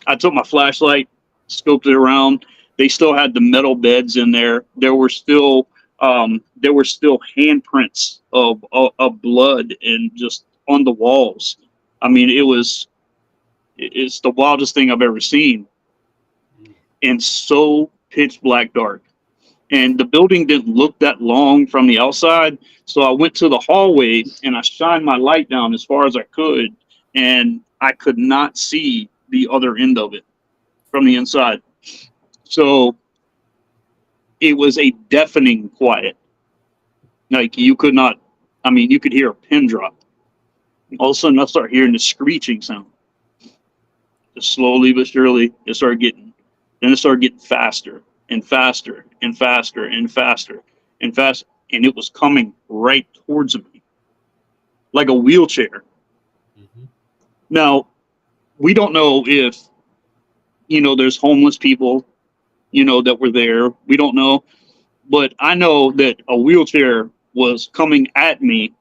I took my flashlight, scoped it around. They still had the metal beds in there. There were still handprints of blood and just on the walls. I mean, it's the wildest thing I've ever seen, and so pitch black dark. And the building didn't look that long from the outside, so I went to the hallway and I shined my light down as far as I could, and I could not see the other end of it from the inside. So it was a deafening quiet. Like you could not, I mean, you could hear a pin drop. All of a sudden, I start hearing the screeching sound. Just slowly but surely, then it started getting faster and faster and faster and faster and fast, and it was coming right towards me like a wheelchair. Hmm. Now, we don't know if there's homeless people that were there. We don't know, but I know that a wheelchair was coming at me,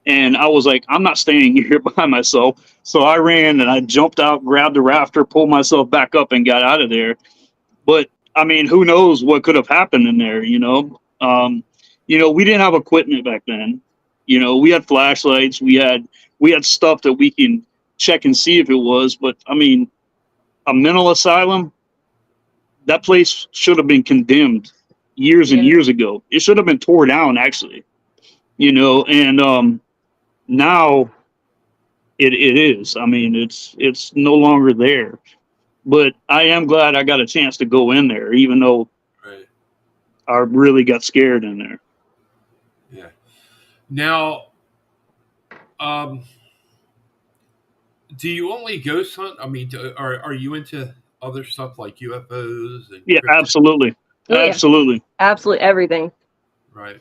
and I was like, I'm not staying here by myself. So I ran and I jumped out, grabbed the rafter, pulled myself back up, and got out of there. But I mean, who knows what could have happened in there? We didn't have equipment back then. We had flashlights, we had stuff that we can check and see if it was. But I mean, a mental asylum, that place should have been condemned years and Yeah. years ago. It should have been tore down, actually. And now it is. I mean, it's no longer there. But I am glad I got a chance to go in there, even though Right. I really got scared in there. Yeah. Now, um, do you only ghost hunt? I mean, are you into other stuff like UFOs and Yeah, cryptid? absolutely, Oh yeah, absolutely. absolutely everything. Right.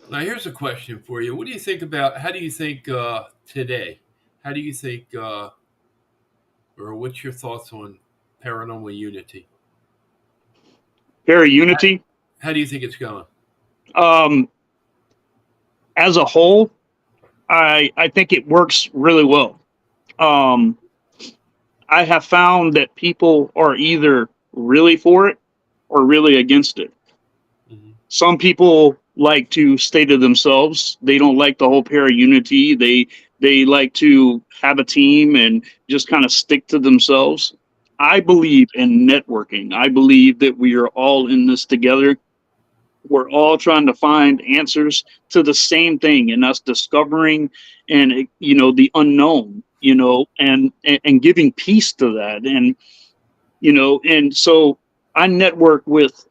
Now, here's a question for you. What do you think about? How do you think today? How do you think, or what's your thoughts on paranormal unity? Para Unity, How do you think it's going? um, as a whole, I think it works really well. Um, I have found that people are either really for it or really against it. Hmm. Some people like to stay to themselves. They don't like the whole para unity. They like to have a team and just kind of stick to themselves. I believe in networking. I believe that we are all in this together. We're all trying to find answers to the same thing, and us discovering and the unknown, and giving peace to that. And so I network with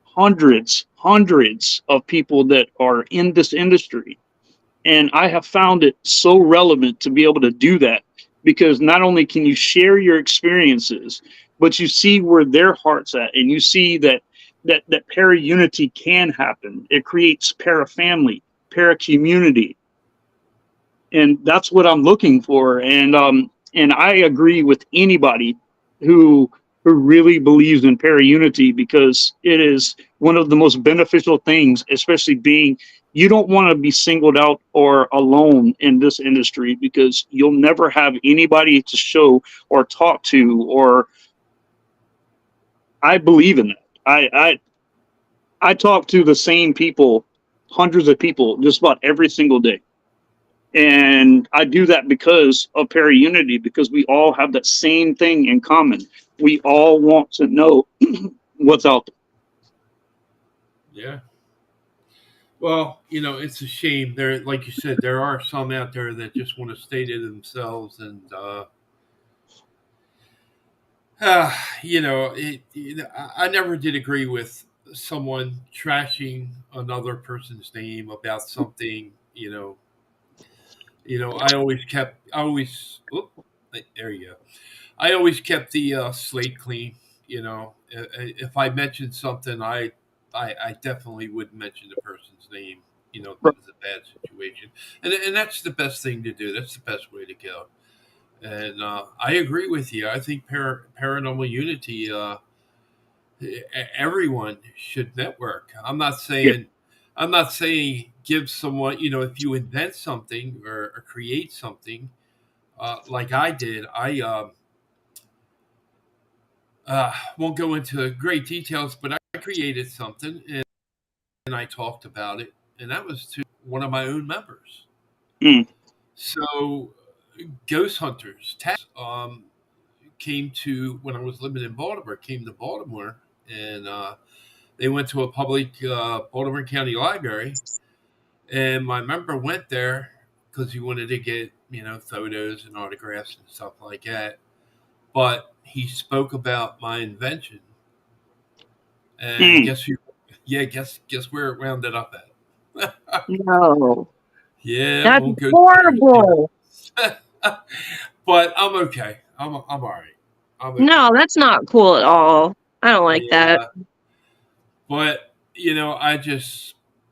hundreds of people that are in this industry. And I have found it so relevant to be able to do that, because not only can you share your experiences, but you see where their heart's at, and you see that para unity can happen. It creates para family, para community, and that's what I'm looking for. And I agree with anybody who really believes in para unity, because it is one of the most beneficial things, especially being, you don't want to be singled out or alone in this industry, because you'll never have anybody to show or talk to. Or I believe in that. I talk to the same people, hundreds of people, just about every single day. And I do that because of para unity, because we all have that same thing in common. We all want to know what's out Yeah. Well, it's a shame. There, like you said, there are some out there that just want to stay to themselves, and I never did agree with someone trashing another person's name about something. I always, oop, there you go. I always kept the slate clean. If I mentioned something, I definitely wouldn't mention the person's name. If it was a bad situation, and that's the best thing to do. That's the best way to go. And I agree with you. I think paranormal unity. Everyone should network. there. I'm not saying give someone. If you invent something or create something, like I did, I won't go into great details, but I created something and I talked about it, and that was to one of my own members. Mm, So, ghost hunters, came to, when I was living in Baltimore, came to Baltimore, and they went to a public Baltimore County Library, and my member went there because he wanted to get photos and autographs and stuff like that. But he spoke about my invention, and mm. guess who? Yeah, guess where it rounded up at? No, Yeah, that's won't go there. horrible. But I'm okay. I'm all right. I'm No, okay. that's not cool at all. I don't like that. Yeah, but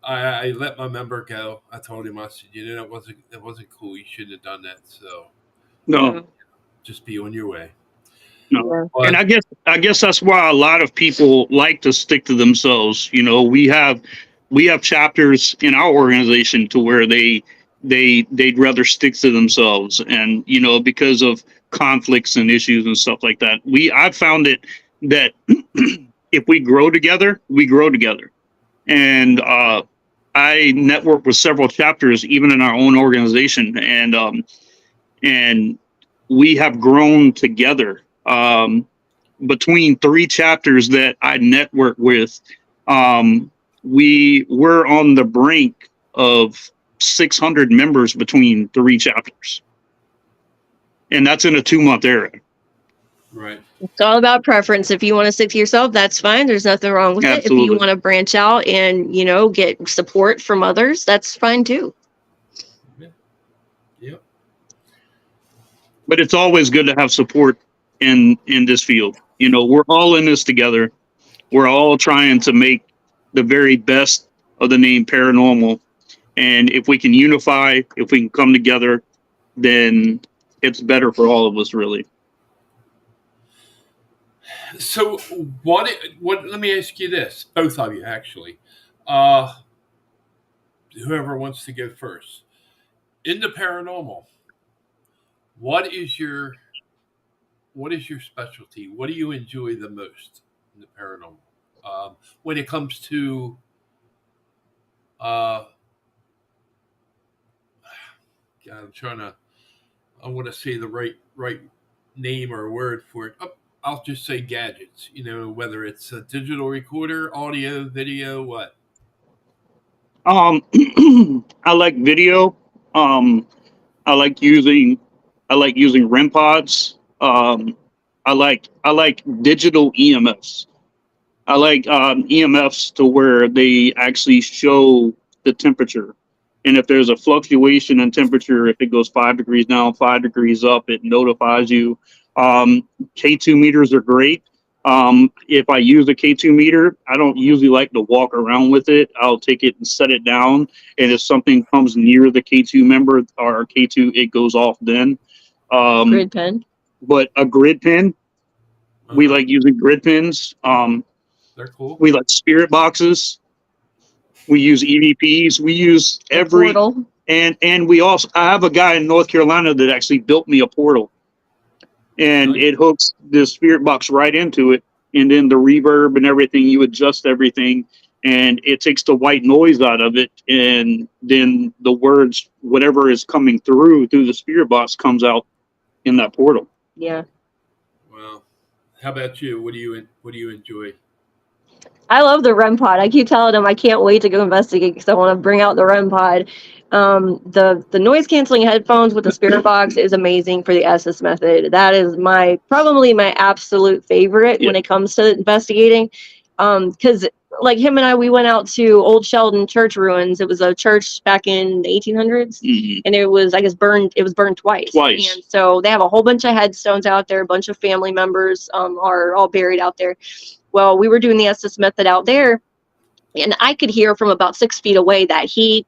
I let my member go. I told him, I said, it wasn't cool. You shouldn't have done that. So No, Yeah. just be on your way. no. Yeah. And But I guess that's why a lot of people like to stick to themselves. We have chapters in our organization to where they'd rather stick to themselves, and because of conflicts and issues and stuff like that. I've found it that if we grow together, we grow together. And I network with several chapters, even in our own organization, and we have grown together. Between three chapters that I network with, we were on the brink of 600 members between three chapters, and that's in a 2 month era. right. It's all about preference. If you want to stick to yourself, that's fine. There's nothing wrong with it. If you Absolutely. want to branch out and, get support from others, that's fine too. Yeah. Yep. But it's always good to have support in this field. We're all in this together. We're all trying to make the very best of the name paranormal. And if we can unify, if we can come together, then it's better for all of us, really. So what? Let me ask you this, both of you actually. Uh, Whoever wants to go first. In the paranormal, what is your what is your specialty? What do you enjoy the most in the paranormal? When it comes to uh, I'm trying to. I want to say the right name or word for it. I'll just say gadgets. Whether it's a digital recorder, audio, video, what. Um, I like video. Um, I like using REM pods. I like digital EMFs. I like EMFs to where they actually show the temperature. And if there's a fluctuation in temperature, if it goes 5 degrees down, 5 degrees up, it notifies you. K2 meters are great. If I use a K2 meter, I don't usually like to walk around with it. I'll take it and set it down. And if something comes near the K2 member or K2, it goes off then. Grid pen. But a grid pin, we like using grid pins. They're cool. We like spirit boxes. We use EVPs. We use every portal. And we also, I have a guy in North Carolina that actually built me a portal, and it hooks the spirit box right into it, and then the reverb and everything. You adjust everything, and it takes the white noise out of it, and then the words, whatever is coming through the spirit box, comes out in that portal. Yeah. Well, how about you? What do you enjoy? I love the REM pod. I keep telling him I can't wait to go investigate because I want to bring out the REM pod. The noise canceling headphones with the spirit box is amazing for the SS method. That is probably my absolute favorite when it comes to investigating. Because like him and I, we went out to Old Sheldon church ruins. It was a church back in the 1800s, and it was, I guess, burned. It was burned twice. And so they have a whole bunch of headstones out there. A bunch of family members are all buried out there. Well, we were doing the SS method out there, and I could hear from about 6 feet away that you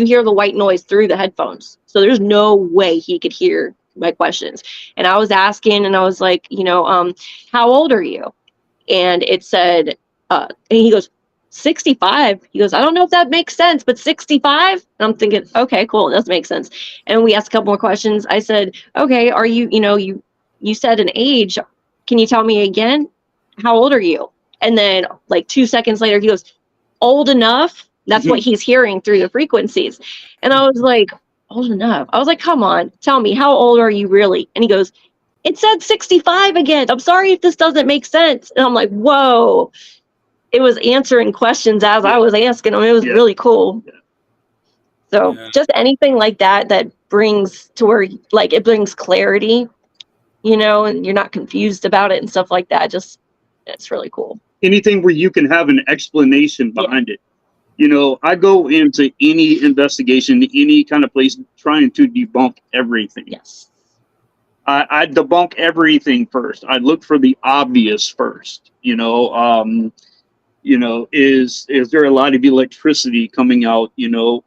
hear the white noise through the headphones. So there's no way he could hear my questions. And I was asking, and I was like, how old are you? And it said, and he goes, 65. He goes, I don't know if that makes sense, but 65? And I'm thinking, okay, cool. It does make sense. And we asked a couple more questions. I said, okay, are you, you said an age. Can you tell me again? How old are you? And then like 2 seconds later, he goes, old enough. That's what he's hearing through the frequencies. And I was like, old enough. I was like, come on, tell me, how old are you really? And he goes, it said 65 again. I'm sorry if this doesn't make sense. And I'm like, whoa. It was answering questions as I was asking them. It was really cool. So just anything like that brings to where, like, it brings clarity, and you're not confused about it and stuff like that. It's really cool. Anything where you can have an explanation behind it. I go into any investigation, any kind of place, trying to debunk everything. Yes. I debunk everything first. I look for the obvious first. Is there a lot of electricity coming out? Do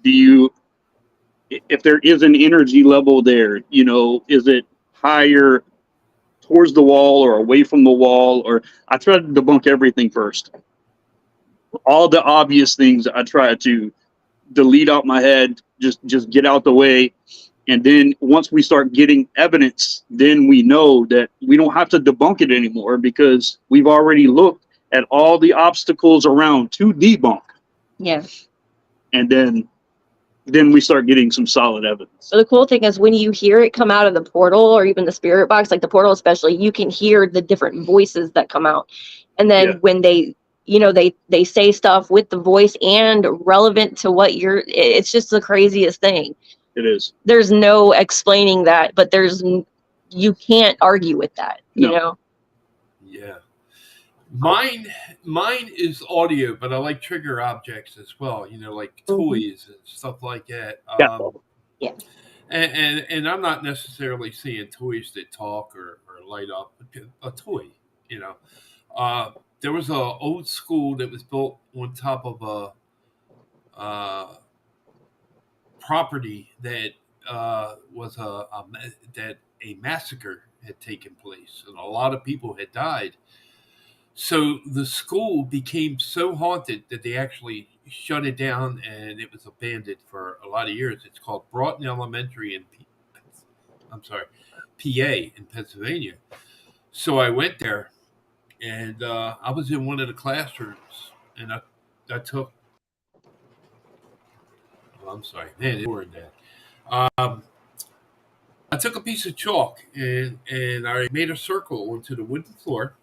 you, if there is an energy level there, is it higher towards the wall or away from the wall? Or I try to debunk everything first. All the obvious things I try to delete out my head, just get out the way. And then once we start getting evidence, then we know that we don't have to debunk it anymore because we've already looked at all the obstacles around to debunk. Yeah. And then we start getting some solid evidence. So the cool thing is when you hear it come out of the portal or even the spirit box, like the portal especially, you can hear the different voices that come out. And then when they say stuff with the voice and relevant to what it's just the craziest thing. It is. There's no explaining that, but you can't argue with that, Yeah. Mine is audio, but I like trigger objects as well, like toys and stuff like that. Yeah. And I'm not necessarily seeing toys that talk or light up. A toy, there was a old school that was built on top of a property that was that a massacre had taken place, and a lot of people had died. So the school became so haunted that they actually shut it down, and it was abandoned for a lot of years. It's called Broughton Elementary in PA in Pennsylvania. So I went there, and I was in one of the classrooms, and I took Oh, I'm sorry, man, it's more than that. I took a piece of chalk and I made a circle onto the wooden floor.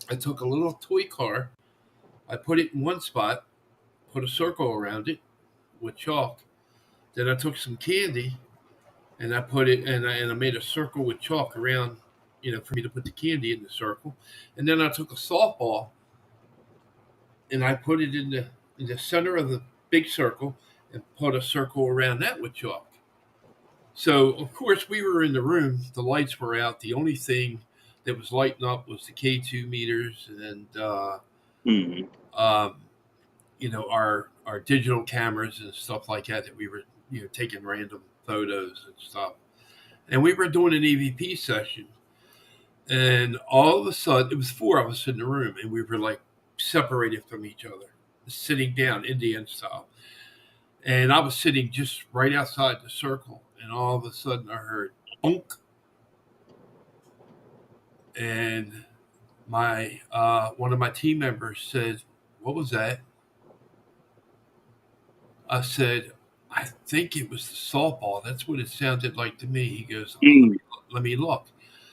I took a little toy car. I put it in one spot, put a circle around it with chalk. Then I took some candy and I put it and I made a circle with chalk around, for me to put the candy in the circle. And then I took a softball and I put it in the center of the big circle and put a circle around that with chalk. So of course we were in the room. The lights were out. The only thing that was lighting up was the K2 meters and Mm. um, our digital cameras and stuff like that we were taking random photos and stuff. And we were doing an EVP session, and all of a sudden it was four of us in the room, and we were like separated from each other, sitting down Indian style. And I was sitting just right outside the circle, and all of a sudden I heard bonk, and my one of my team members said, "What was that?" I said, "I think it was the softball. That's what it sounded like to me." He goes, "Oh, Mm. let me look."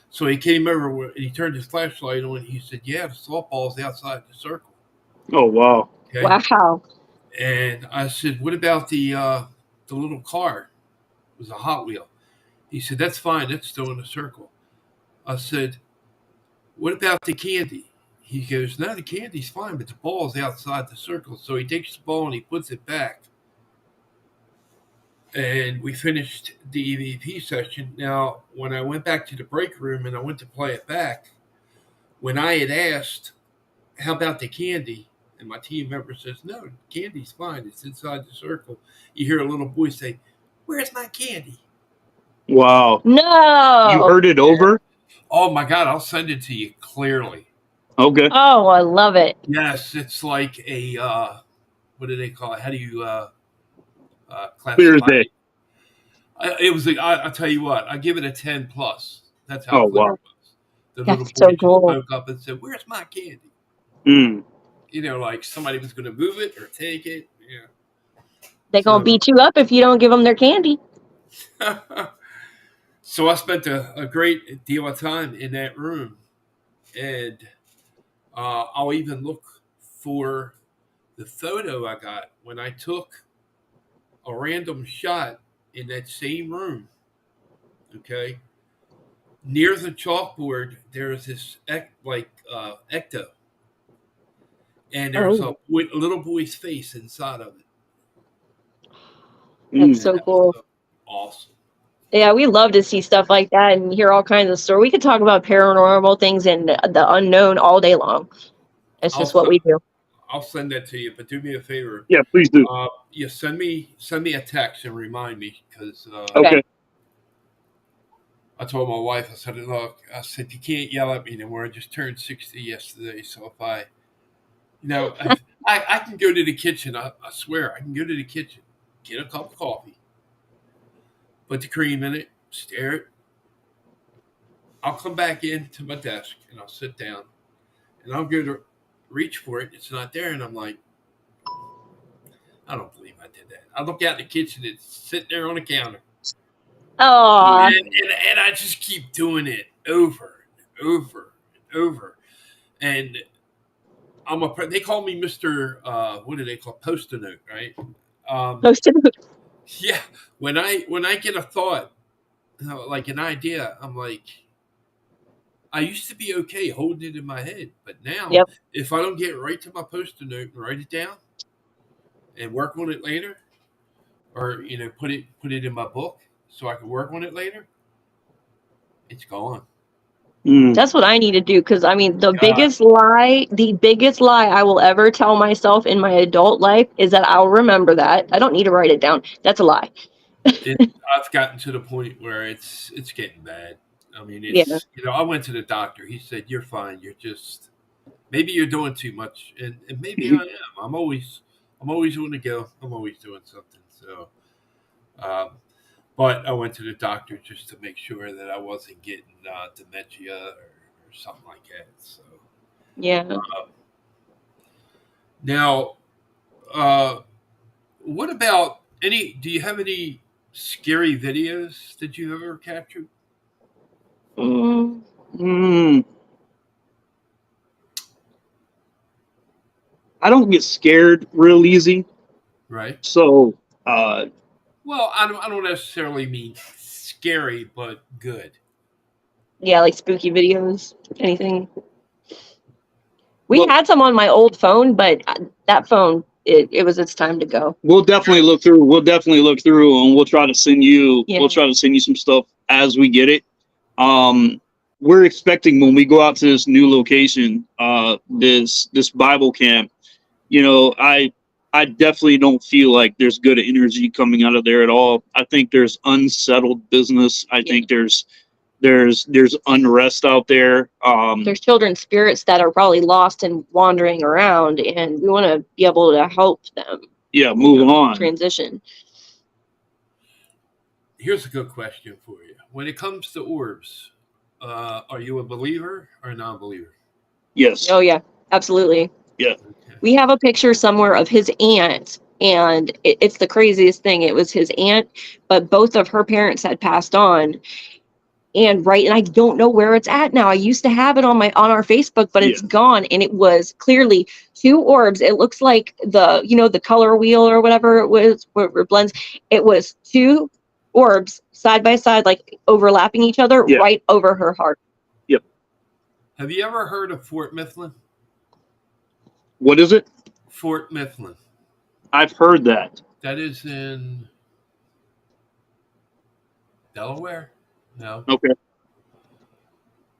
So he came over and he turned his flashlight on. He said, "Yeah, the softball's outside the circle." Oh, wow. Okay. Wow. And I said, "What about the little car? It was a Hot Wheel." He said, "That's fine. That's still in the circle." I said, "What about the candy?" He goes, "No, the candy's fine, but the ball's outside the circle." So he takes the ball and he puts it back. And we finished the EVP session. Now, when I went back to the break room and I went to play it back, when I had asked, "How about the candy?" and my team member says, "No, the candy's fine. It's inside the circle." You hear a little boy say, "Where's my candy?" Wow. You No. heard it over? Oh my God, I'll send it to you clearly. Okay. Oh, I love it. Yes, it's like a, what do they call it? How do you Clear as classify day. it? I'll tell you what, I give it a 10 plus. That's how Oh, clear wow. it was. The little That's boy so just cool. spoke up and said, "Where's my candy?" Mm. Like somebody was going to move it or take it. Yeah. They're gonna So, beat you up if you don't give them their candy. so I spent a great deal of time in that room, and I'll even look for the photo I got when I took a random shot in that same room. Okay, near the chalkboard, there's this ecto, and there's Oh, a little boy's face inside of it, that's Mm. and so that was cool. awesome. Yeah, we love to see stuff like that and hear all kinds of stories. We could talk about paranormal things and the unknown all day long. It's I'll just what we do. I'll send that to you, but do me a favor. Yeah, please do. Yeah, send me a text and remind me because Okay. Okay. I told my wife, I said, "Look, I said you can't yell at me anymore. I just turned 60 yesterday, so if I can go to the kitchen. I swear, I can go to the kitchen, get a cup of coffee, put the cream in it, stir it. I'll come back into my desk and I'll sit down and I'll go to reach for it. It's not there, and I'm like, I don't believe I did that. I look out in the kitchen, it's sitting there on the counter. Oh, And I just keep doing it over and over and over. And they call me Mr. What do they call Post-it note, right? most of it. Yeah. When I get a thought, like an idea, I'm like, I used to be okay holding it in my head, but now Yep. if I don't get right to my Post-it note and write it down and work on it later, or put it in my book so I can work on it later, it's gone. Mm. That's what I need to do because I mean the God, biggest lie I will ever tell myself in my adult life is that I'll remember that. I don't need to write it down. That's a lie. I've gotten to the point where it's getting bad. I mean, Yeah. I went to the doctor. He said, "You're fine. Maybe you're doing too much," and maybe I am. I'm always on the go. I'm always doing something. So, um, but I went to the doctor just to make sure that I wasn't getting dementia or something like that. So Yeah. now, uh, what about Do you have any scary videos that you ever captured? Mm, I don't get scared real easy. Right. So, Well, I don't necessarily mean scary, but good. yeah, like spooky videos, anything. We well, had some on my old phone, but that phone, it was its time to go. we'll definitely look through. We'll definitely look through, and we'll try to send you. Yeah. We'll try to send you some stuff as we get it. We're expecting when we go out to this new location, this Bible camp. You know, I definitely don't feel like there's good energy coming out of there at all. I think there's unsettled business. I think there's unrest out there. There's children's spirits that are probably lost and wandering around, and we want to be able to help them. Yeah, move on. Transition. Here's a good question for you. When it comes to orbs, are you a believer or a non-believer? Yes. Oh yeah, absolutely. Yeah. Okay. We have a picture somewhere of his aunt, and it's the craziest thing. It was his aunt, but both of her parents had passed on. And I don't know where it's at now. I used to have it on our Facebook, but it's gone. And it was clearly two orbs. It looks like the color wheel or whatever it was, where it blends. It was two orbs side by side, like overlapping each other, right over her heart. Yep. Have you ever heard of Fort Mifflin? What is it? Fort Mifflin. I've heard that. That is in Delaware? No. Okay.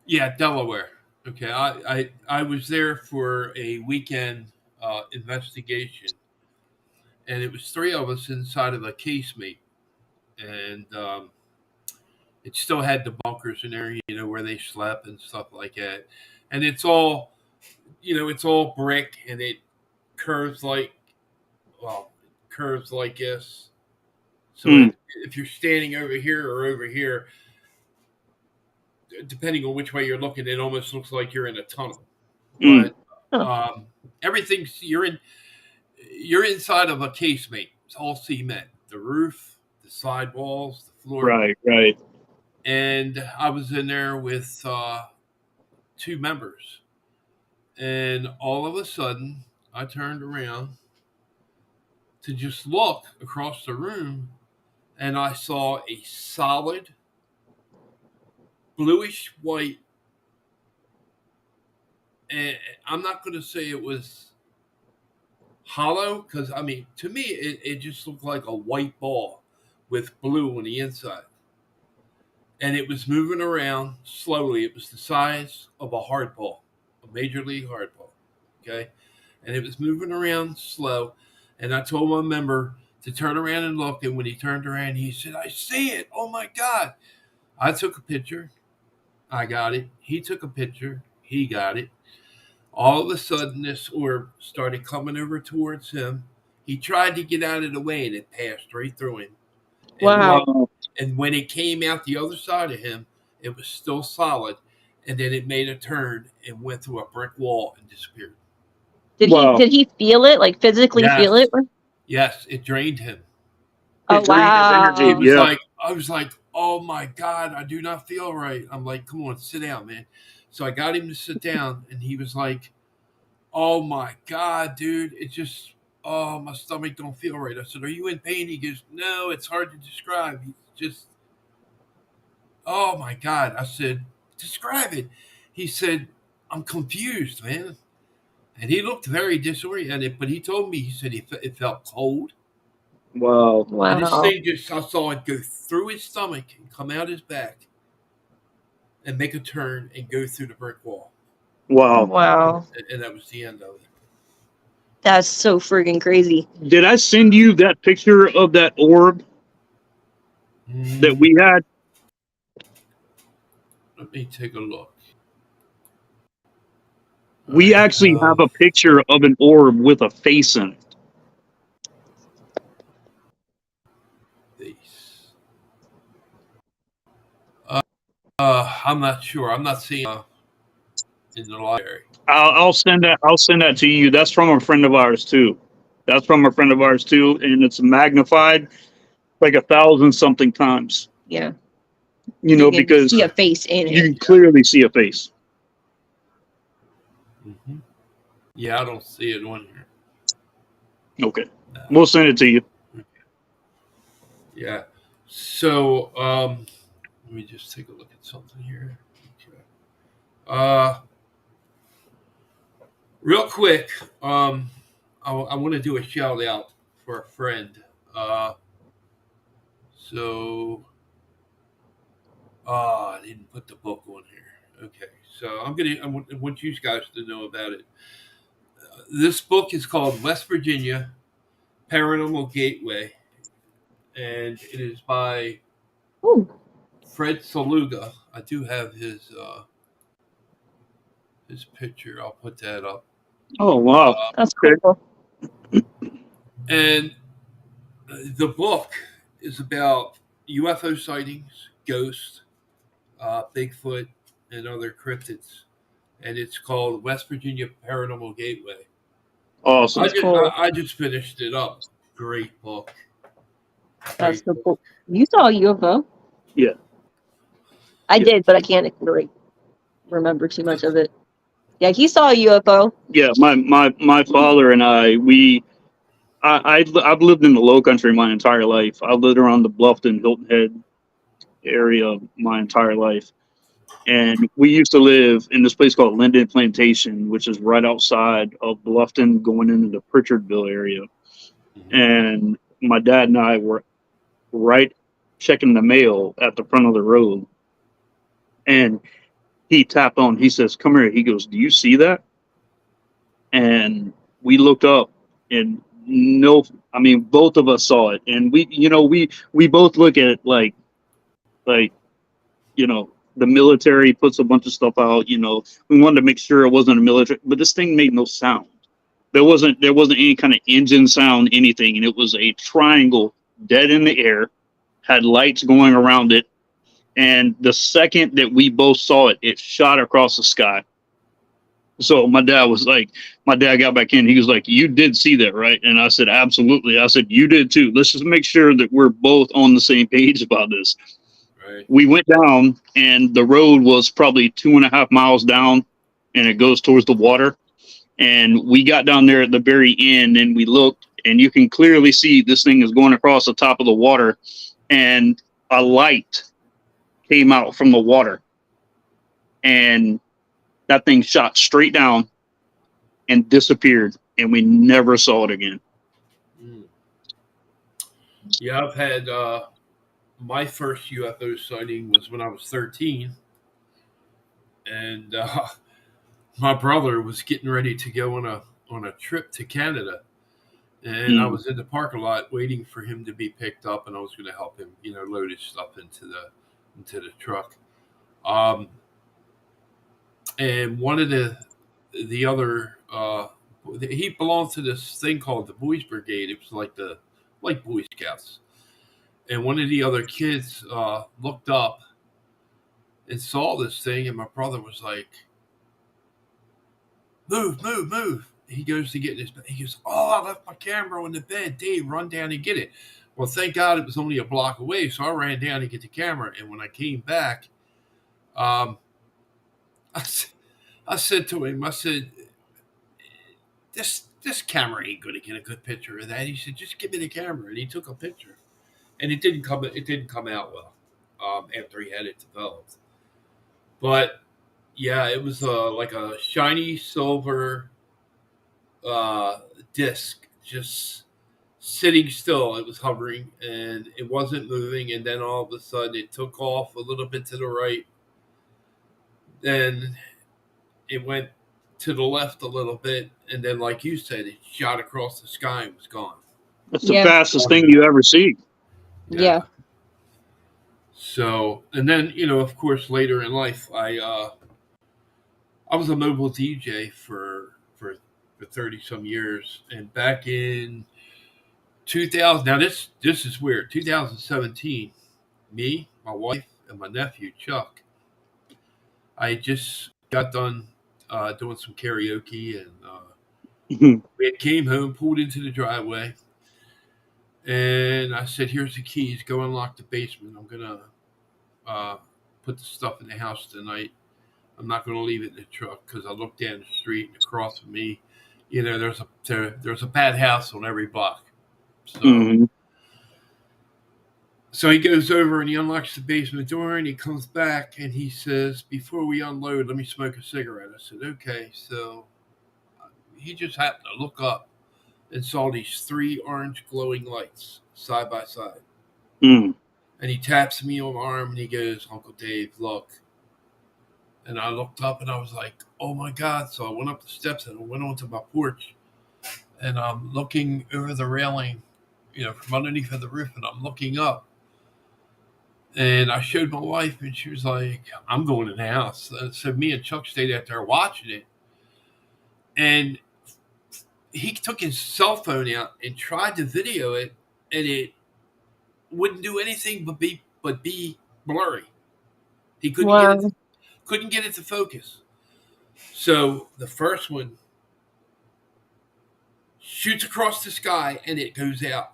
Yeah, Delaware. Okay. I was there for a weekend investigation, and it was three of us inside of a casemate, and it still had the bunkers in there, where they slept and stuff like that. And it's all, it's all brick, and it curves like this. So if you're standing over here or over here, depending on which way you're looking, it almost looks like you're in a tunnel. But everything's you're inside of a casemate. It's all cement. The roof, the sidewalls, the floor. Right. And I was in there with two members, and all of a sudden, I turned around to just look across the room, and I saw a solid bluish white, and I'm not going to say it was hollow, because to me it just looked like a white ball with blue on the inside, and it was moving around slowly. It was the size of a hard ball, a major league hard ball. Okay, and it was moving around slow, and I told my member to turn around and look, and when he turned around, he said, "I see it, oh my God." I took a picture. I got it. He took a picture. He got it. All of a sudden, this orb started coming over towards him. He tried to get out of the way, and it passed right through him. Wow. And when it came out the other side of him, it was still solid. And then it made a turn and went through a brick wall and disappeared. Did he feel it, like physically feel it? Yes, it drained him. Oh, wow. It was I was like, oh my God, I do not feel right. I'm like, come on, sit down, man. So I got him to sit down, and he was like, oh my God, dude, it just, my stomach don't feel right. I said, are you in pain? He goes, no, it's hard to describe. He's just, oh my God. I said, describe it. He said, I'm confused, man. And he looked very disoriented, but he told me, he said it felt cold. Wow. And this thing I saw it go through his stomach and come out his back and make a turn and go through the brick wall. Wow. And that was the end of it. That's so friggin' crazy. Did I send you that picture of that orb that we had? Let me take a look. We actually have a picture of an orb with a face in it. I'm not sure. I'm not seeing in the library. I'll send that to you. That's from a friend of ours too. That's from a friend of ours too, and it's magnified like 1,000 something times. Yeah. You know, You can because see a face in you it. can clearly see a face. Mm-hmm. Yeah, I don't see it on here. Okay, we'll send it to you. Yeah. So, let me just take a look at something here. Okay. Real quick, I want to do a shout out for a friend. Uh, so, I didn't put the book on here. Okay. So I want you guys to know about it. This book is called West Virginia Paranormal Gateway, and it is by Ooh, Fred Saluga. I do have his picture. I'll put that up. Oh wow. that's Okay. cool. And the book is about UFO sightings, ghosts, Bigfoot, and other cryptids. And it's called West Virginia Paranormal Gateway. Awesome. That's cool. I just finished it up. Great book. That's Great so book. cool. You saw a UFO? Yeah. I Yeah. did, but I can't really remember too much of it. Yeah, he saw a UFO. Yeah. My father and I've lived in the Low Country my entire life. I lived around the Bluffton, Hilton Head area my entire life. And we used to live in this place called Linden Plantation, which is right outside of Bluffton, going into the Pritchardville area. Mhm. And my dad and I were right checking the mail at the front of the road. And he tapped on, he says, "Come here." He goes, "Do you see that?" And we looked up, and no, I mean, both of us saw it. And we both look at it like, the military puts a bunch of stuff out. We wanted to make sure it wasn't a military, but this thing made no sound. There wasn't any kind of engine sound, anything, and it was a triangle dead in the air, had lights going around it, and the second that we both saw it, it shot across the sky. So my dad got back in. He was like, "You did see that, right?" And I said, "Absolutely." I said, "You did too. Let's just make sure that we're both on the same page about this." Right. We went down, and the road was probably 2.5 miles down, and it goes towards the water. And we got down there at the very end, and we looked, and you can clearly see this thing is going across the top of the water, and a light came out from the water, and that thing shot straight down and disappeared, and we never saw it again. Mm. Yeah, I've had my first UFO sighting was when I was 13, and my brother was getting ready to go on a trip to Canada, and I Mm. was in the parking lot waiting for him to be picked up, and I was going to help him, load his stuff into the truck. Um, and one of the other he belonged to this thing called the Boys Brigade. It was like Boy Scouts. And one of the other kids looked up and saw this thing, and my brother was like, "Move, move, move!" He goes to get his. He goes, "Oh, I left my camera on the bed. Dave, run down and get it." Well, thank God it was only a block away, so I ran down to get the camera. And when I came back, um, I, I said to him, I said, "This camera ain't going to get a good picture of that." He said, "Just give me the camera," and he took a picture, and it didn't come out well after he had it developed. But yeah, it was like a shiny silver uh, disc, just sitting still. It was hovering and it wasn't moving. And then all of a sudden, it took off a little bit to the right. Then it went to the left a little bit, and then, like you said, it shot across the sky and was gone. That's the Yeah. fastest thing you ever see. Yeah. So, and then of course, later in life, I was a mobile DJ for 30 some years, and back in 2000. Now this is weird. 2017, me, my wife, and my nephew Chuck. I just got done doing some karaoke, and We came home, pulled into the driveway, and I said, "Here's the keys. Go unlock the basement. I'm gonna put the stuff in the house tonight. I'm not gonna leave it in the truck because I looked down the street and across from me, there's a bad house on every block. So So he goes over and he unlocks the basement door and he comes back and he says, "Before we unload, let me smoke a cigarette." I said, "Okay." So he just happened to look up and saw these three orange glowing lights side by side. Mm. And he taps me on the arm and he goes, "Uncle Dave, look." And I looked up and I was like, "Oh my God." So I went up the steps and I went onto my porch and I'm looking over the railing, from underneath of the roof, and I'm looking up. And I showed my wife, and she was like, "I'm going in the house." So me and Chuck stayed out there watching it. And he took his cell phone out and tried to video it, and it wouldn't do anything but be blurry. He Wow. couldn't get it to focus. So the first one shoots across the sky, and it goes out.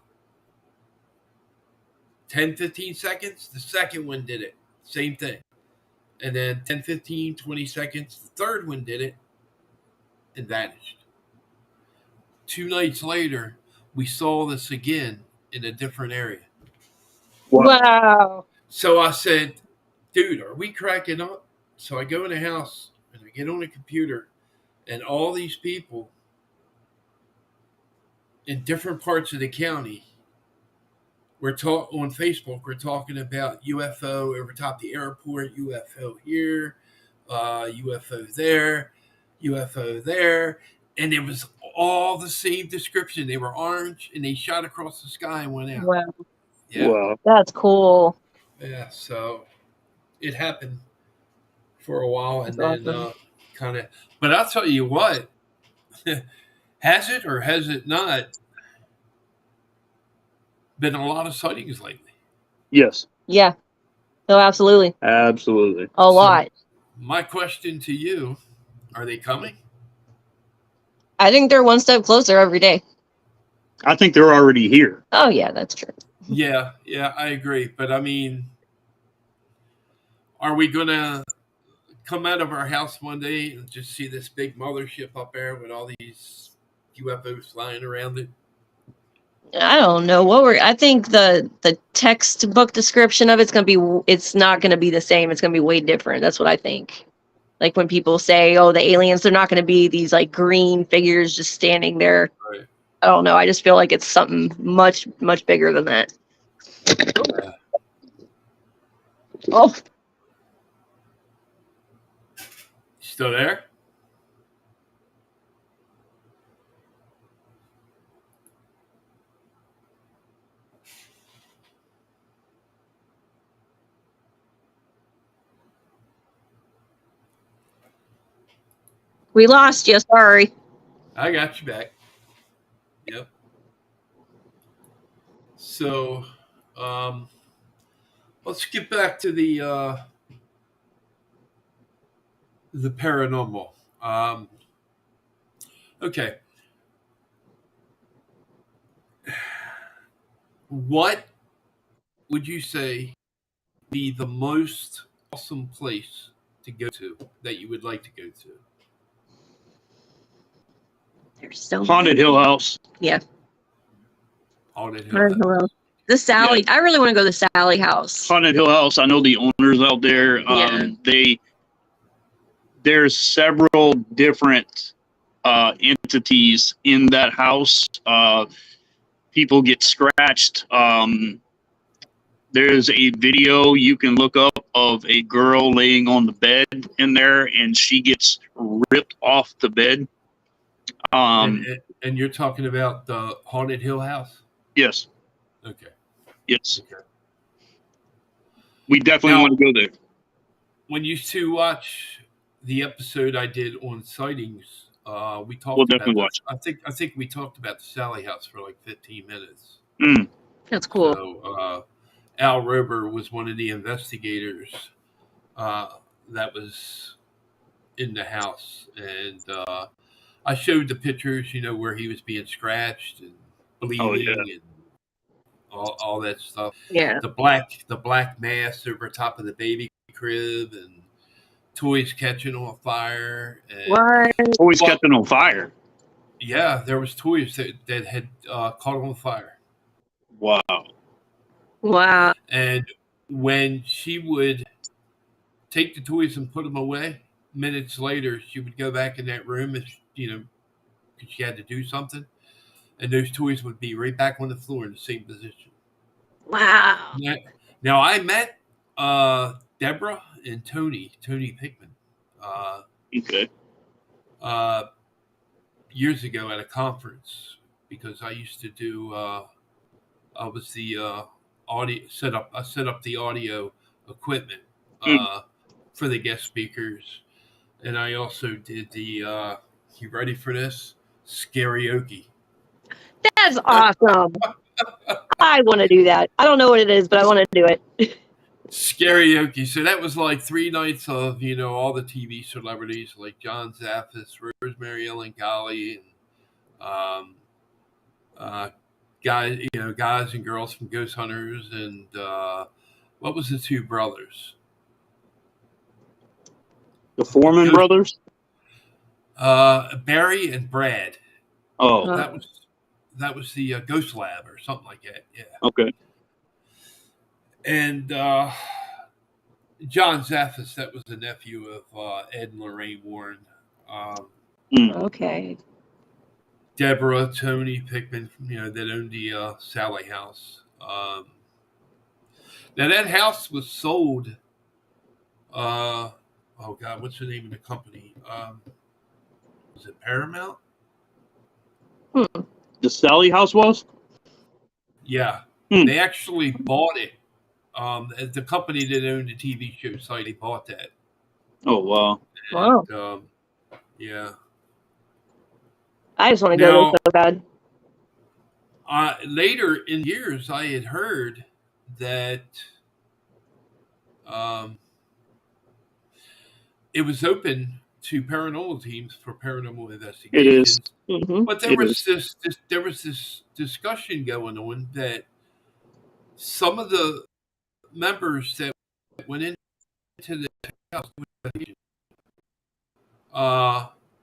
10, 15 seconds, the second one did it. Same thing. And then 10, 15, 20 seconds, the third one did it and vanished. 2 nights later, we saw this again in a different area. Wow. So I said, "Dude, are we cracking up?" So I go in the house and I get on the computer, and all these people in different parts of the county on Facebook. We're talking about UFO over top the airport, UFO here, UFO there, UFO there, and it was all the same description. They were orange and they shot across the sky and went out. Wow. Yeah. Wow. That's cool. Yeah. So it happened for a while, and That's then awesome. kind of. But I'll tell you what, has it or has it not been a lot of sightings lately? Yes. Yeah. No, absolutely. Absolutely. A lot. My question to you: are they coming? I think they're one step closer every day. I think they're already here. Oh, yeah, that's true. Yeah, I agree. But I mean, are we gonna come out of our house one day and just see this big mothership up there with all these UFOs flying around it? I don't know I think the textbook description of it's not going to be the same. It's going to be way different. That's what I think. Like when people say, "Oh, the aliens," they're not going to be these like green figures just standing there. Right. I don't know. I just feel like it's something much, much bigger than that. Yeah. Oh, Still there? we lost you. Sorry. I got you back. Yep. So, let's get back to the paranormal. Okay. What would you say be the most awesome place to go to that you would like to go to? There's so Haunted Hill House. Yeah. Haunted Hill House. Hello. The Sally. Yeah. I really want to go to the Sally House. Haunted Hill House. I know the owners out there. Yeah. There's several different entities in that house. People get scratched. There's a video you can look up of a girl laying on the bed in there, and she gets ripped off the bed. And you're talking about the Haunted Hill House? Yes. Okay. Yes. Okay. We definitely want to go there. When you two watch the episode I did on sightings, we talked We'll about definitely watch. I think we talked about the Sally House for like 15 minutes. Mm. That's cool. So Al Rober was one of the investigators that was in the house, and I showed the pictures, where he was being scratched and bleeding and all that stuff. Yeah. The black mass over top of the baby crib and toys catching on fire. And, What? Always catching on fire. Yeah, there was toys that had caught on fire. Wow. Wow. And when she would take the toys and put them away, minutes later, she would go back in that room, if because she had to do something, and those toys would be right back on the floor in the same position. Wow. Now I met Deborah and Tony Pickman, Okay. years ago at a conference, because I used to do. I was the audio set up. I set up the audio equipment for the guest speakers, and I also did the. You ready for this? Karaoke. That's awesome. I want to do that. I don't know what it is, but I want to do it. Karaoke. So that was like 3 nights of all the TV celebrities like John Zaffis, Rosemary Ellen Golly, and guys and girls from Ghost Hunters, and what was the two brothers? The Foreman brothers? Barry and Brad. Oh. That was the Ghost Lab or something like that. Yeah. Okay. And John Zaffis, that was the nephew of Ed and Lorraine Warren. Okay. Deborah, Tony Pickman, that owned the Sally House. Now that house was sold. Oh God, what's the name of the company? Was it Paramount? The Sally House was? Yeah, they actually bought it. The company that owned the TV show slightly bought that. Oh wow! And, yeah. I just want to go there so bad. Later in years, I had heard that it was open to paranormal teams for paranormal investigations. It is. Mm-hmm. But there was this discussion going on that some of the members that went into the house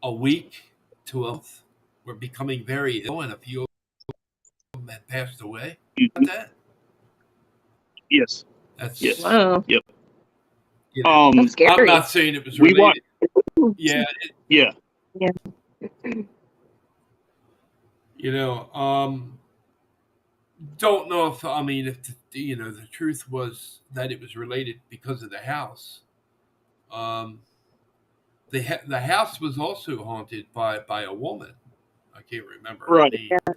a week to a month were becoming very ill, and a few of them had passed away. Mm-hmm. That? Yes. That's wow. Yep. That's scary. I'm not saying it was related. Yeah. Don't know if the truth was that it was related because of the house. The house was also haunted by a woman. I can't remember her name. But,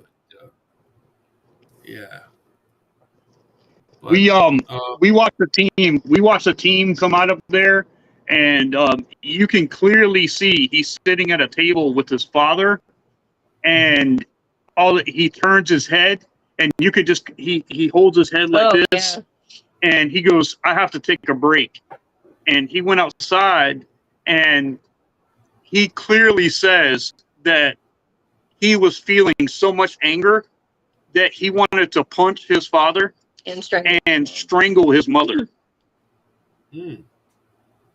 yeah. But, we watched the team come out of there, and you can clearly see he's sitting at a table with his father, and he turns his head, and you could just he holds his head like this, and he goes, "I have to take a break," and he went outside, and he clearly says that he was feeling so much anger that he wanted to punch his father and strangle his mother.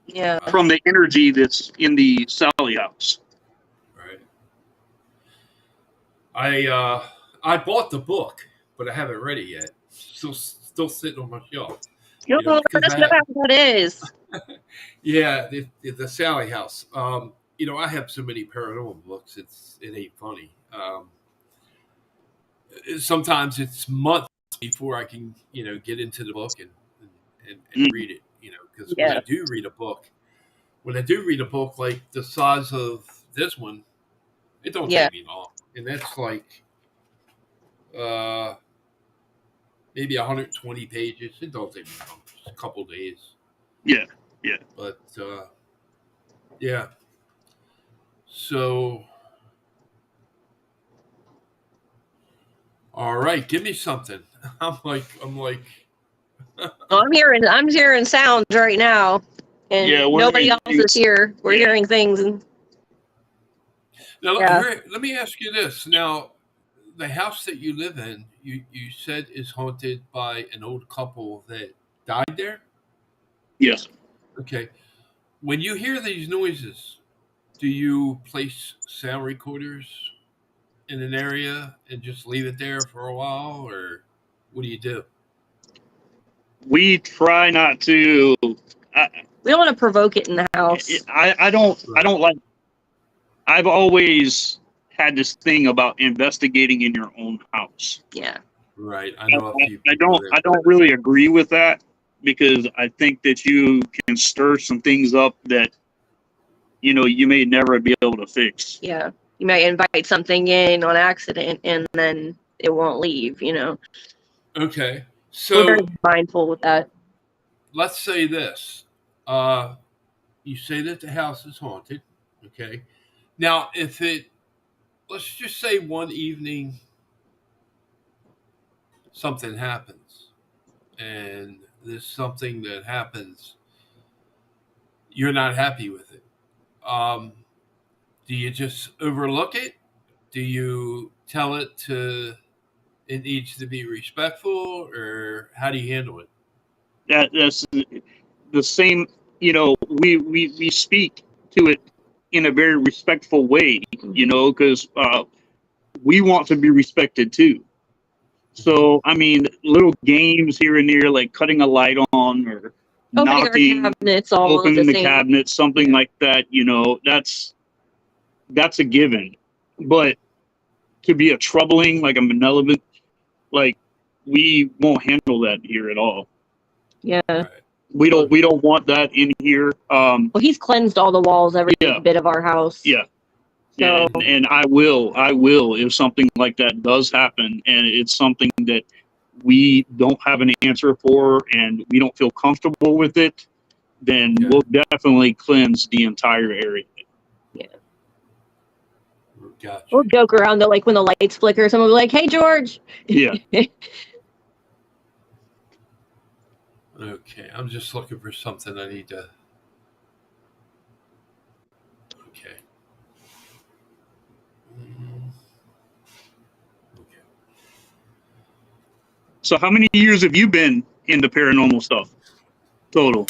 Yeah. From the energy that's in the Sally House. Right. I bought the book, but I haven't read it yet. Still sitting on my shelf. Let us know how that is. Yeah, the Sally House. I have so many paranormal books. It ain't funny. Sometimes it's months before I can, get into the book and read it. Because when I do read a book like the size of this one, it don't take me long, and that's like maybe 120 pages. It don't take me long, just a couple days. Yeah. But yeah. So, all right, give me something. I'm like. I'm hearing sounds right now, and nobody else is here. We're hearing things. Now, Yeah. let me ask you this. Now, the house that you live in, you said is haunted by an old couple that died there? Yes. Okay. When you hear these noises, do you place sound recorders in an area and just leave it there for a while, or what do you do? We try not to. I, We don't want to provoke it in the house. I don't. I Right. don't like. I've always had this thing about investigating in your own house. Yeah. Right. I know a few I people don't. that I do don't really agree with that because I think that you can stir some things up that you may never be able to fix. Yeah. You might invite something in on accident and then it won't leave, that. Okay. We're very So mindful with that. let's say this. Uh, you say that the house is haunted. Okay. Now, let's just say one evening something happens, and this something that happens, you're not happy with it. Um, do you just overlook it? Do you tell it needs to be respectful, or how do you handle it? That's the same. We speak to it in a very respectful way. Because we want to be respected too. So, I mean, little games here and there, like cutting a light on or Opening our knocking, cabinets, all of opening the the same. cabinet, something Yeah. like that, that's a given. But to be a troubling, like a malevolent, like we won't handle that here at all. Yeah. Right. We don't want that in here. Well, he's cleansed all the walls, every Yeah. bit of our house. Yeah. So And I will if something like that does happen and it's something that we don't have an answer for and we don't feel comfortable with it, then Okay. we'll definitely cleanse the entire area. Gotcha. we'll joke around that, like when the lights flicker, someone will be like, "Hey, George." Yeah. Okay. I'm just looking for something I need to. Okay. Okay. So how many years have you been into paranormal stuff total?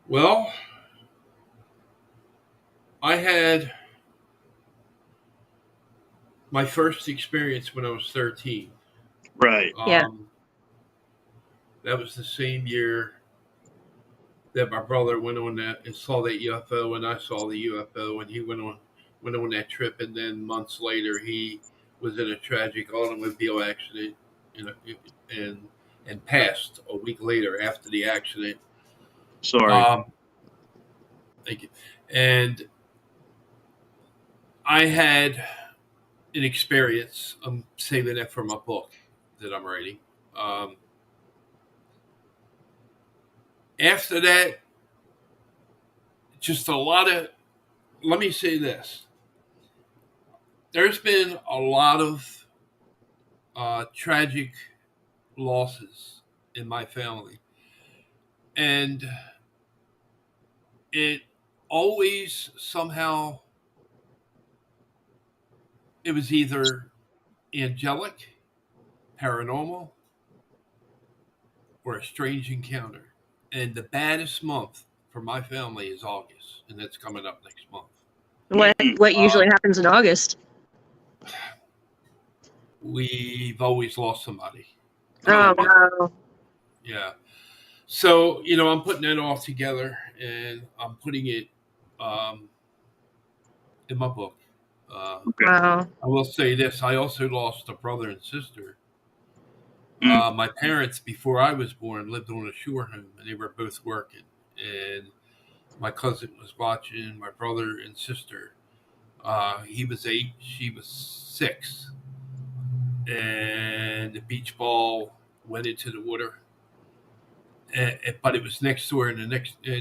Well, I had my first experience when I was 13. Right. Yeah. That was the same year that my brother went on that and saw that UFO, and I saw the UFO, and he went on that trip, and then months later he was in a tragic automobile accident, and and passed a week later after the accident. Sorry. Thank you. And I had an experience. I'm saving that for my book that I'm writing. Um, After that, just a lot of. Let me say this: there's been a lot of tragic losses in my family, and it always somehow it was either angelic, paranormal, or a strange encounter. And the baddest month for my family is August, and that's coming up next month. What usually happens in August? We've always lost somebody. Oh wow. Yeah. So, I'm putting that all together and I'm putting it in my book. Okay. Wow. I will say this: I also lost a brother and sister. My parents, before I was born, lived on a shore home, and they were both working. And my cousin was watching my brother and sister. He was 8, she was 6, and the beach ball went into the water. But it was next door, and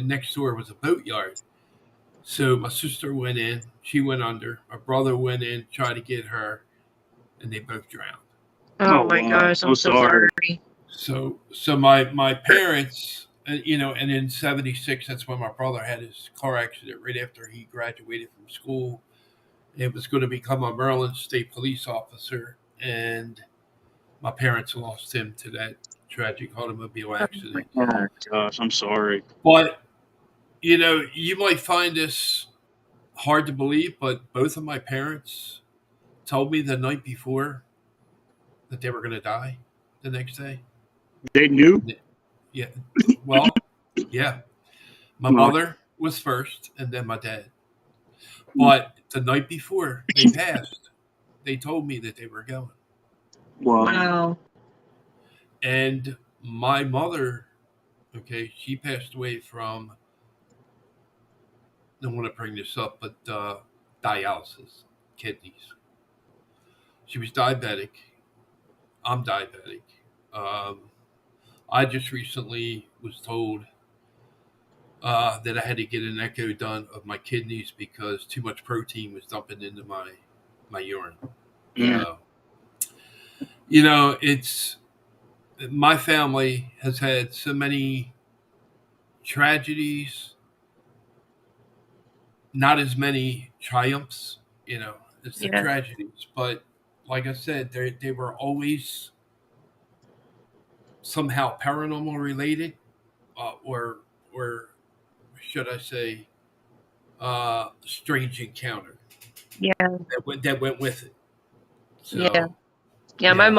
next door was a boatyard. So my sister went in, she went under. My brother went in, tried to get her, and they both drowned. Oh Oh, my wow. gosh, I'm I'm so sorry. sorry. So my parents, and in '76, that's when my brother had his car accident right after he graduated from school. It was going to become a Maryland State Police officer, and my parents lost him to that tragic automobile accident. Oh gosh, I'm sorry. But, you might find this hard to believe, but both of my parents told me the night before that they were going to die the next day. They knew? Yeah. Well, yeah. My mother was first, and then my dad. But the night before they passed, they told me that they were going. Wow. And my mother, okay, she passed away from, I don't want to bring this up, but dialysis, kidneys. She was diabetic. I'm diabetic. I just recently was told that I had to get an echo done of my kidneys because too much protein was dumping into my urine. Yeah. So, it's my family has had so many tragedies, not as many triumphs, as the Yeah. tragedies. But like I said, they were always somehow paranormal related, or should I say, strange encounter Yeah. that went with it. So Yeah. Yeah, yeah, my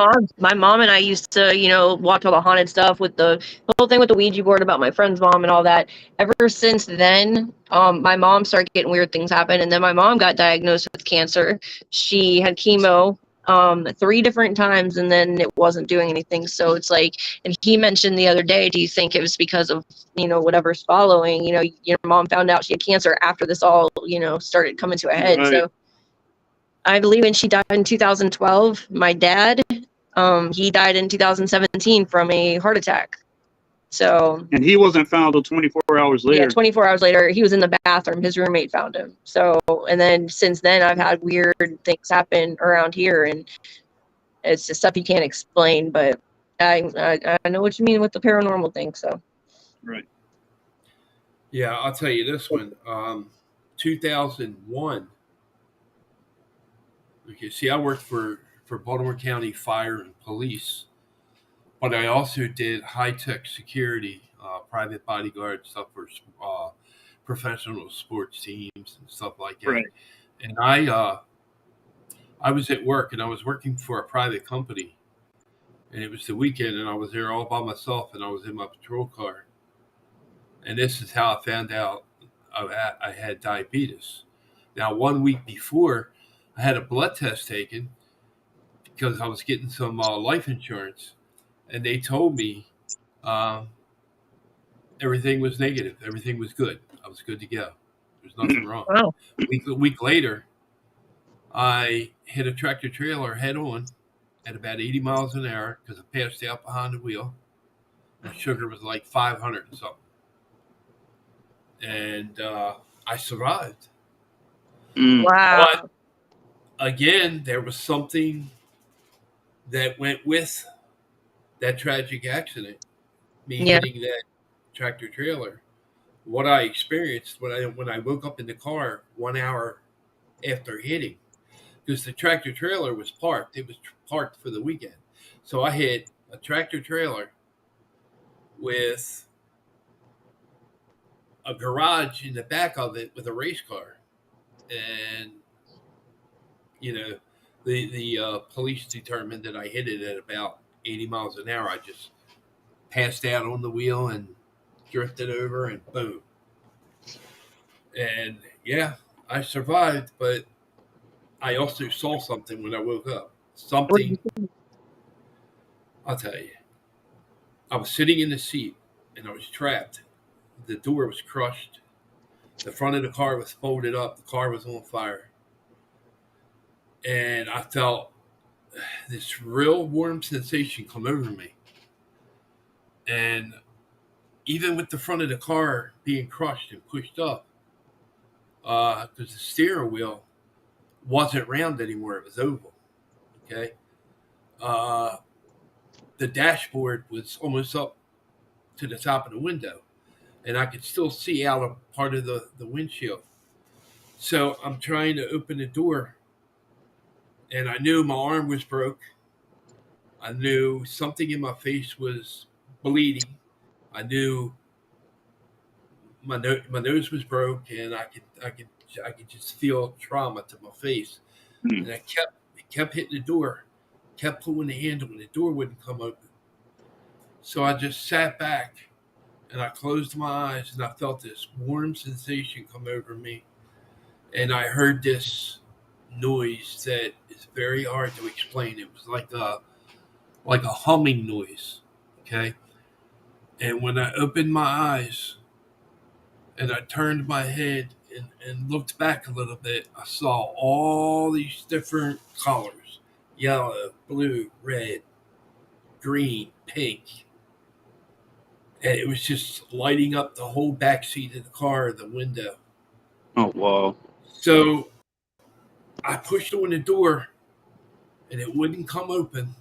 mom and I used to, watch all the haunted stuff with the whole thing with the Ouija board about my friend's mom and all that. Ever since then, my mom started getting weird things happen, and then my mom got diagnosed with cancer. She had chemo 3 different times, and then it wasn't doing anything. So it's like, and he mentioned the other day, do you think it was because of whatever's following? Your mom found out she had cancer after this all started coming to a head. Right. So I believe when she died in 2012, my dad, he died in 2017 from a heart attack. So And he wasn't found until 24 hours later. yeah, 24 hours later, he was in the bathroom. His roommate found him. So, and then since then, I've had weird things happen around here, and it's just stuff you can't explain. But I know what you mean with the paranormal thing. So Right. yeah, I'll tell you this one. 2001. Okay, see, I worked for Baltimore County Fire and Police, but I also did high tech security, private bodyguard stuff for professional sports teams and stuff like that. Right. And I was at work, and I was working for a private company, and it was the weekend, and I was there all by myself, and I was in my patrol car, and this is how I found out I had diabetes. Now, 1 week before, I had a blood test taken because I was getting some life insurance, and they told me everything was negative, everything was good, I was good to go. There's nothing wrong. wow, A week later, I hit a tractor trailer head on at about 80 miles an hour because I passed out behind the wheel. My sugar was like 500 and something, and I survived. wow, But again, there was something that went with that tragic accident, me yeah, hitting that tractor trailer. What I experienced when I woke up in the car 1 hour after hitting, because the tractor trailer was parked. It was parked for the weekend, so I hit a tractor trailer with a garage in the back of it with a race car, and the police determined that I hit it at about 80 miles an hour. I just passed out on the wheel and drifted over, and boom. And yeah, I survived, but I also saw something when I woke up. what did Something, you think? I'll tell you. I was sitting in the seat and I was trapped. The door was crushed. The front of the car was folded up. The car was on fire. And I felt this real warm sensation come over me. And even with the front of the car being crushed and pushed up, because the steering wheel wasn't round anymore, it was oval. Okay. The dashboard was almost up to the top of the window, and I could still see out a part of the windshield. So I'm trying to open the door, and I knew my arm was broke. I knew something in my face was bleeding. I knew my nose was broke, and I could just feel trauma to my face. Hmm. And I kept hitting the door, kept pulling the handle, and the door wouldn't come open. So I just sat back and I closed my eyes, and I felt this warm sensation come over me, and I heard this noise that is very hard to explain. It was like a humming noise. Okay. And when I opened my eyes and I turned my head and looked back a little bit, I saw all these different colors: yellow, blue, red, green, pink. And it was just lighting up the whole back seat of the car, the window. Oh, wow. So I pushed on the door and it wouldn't come open.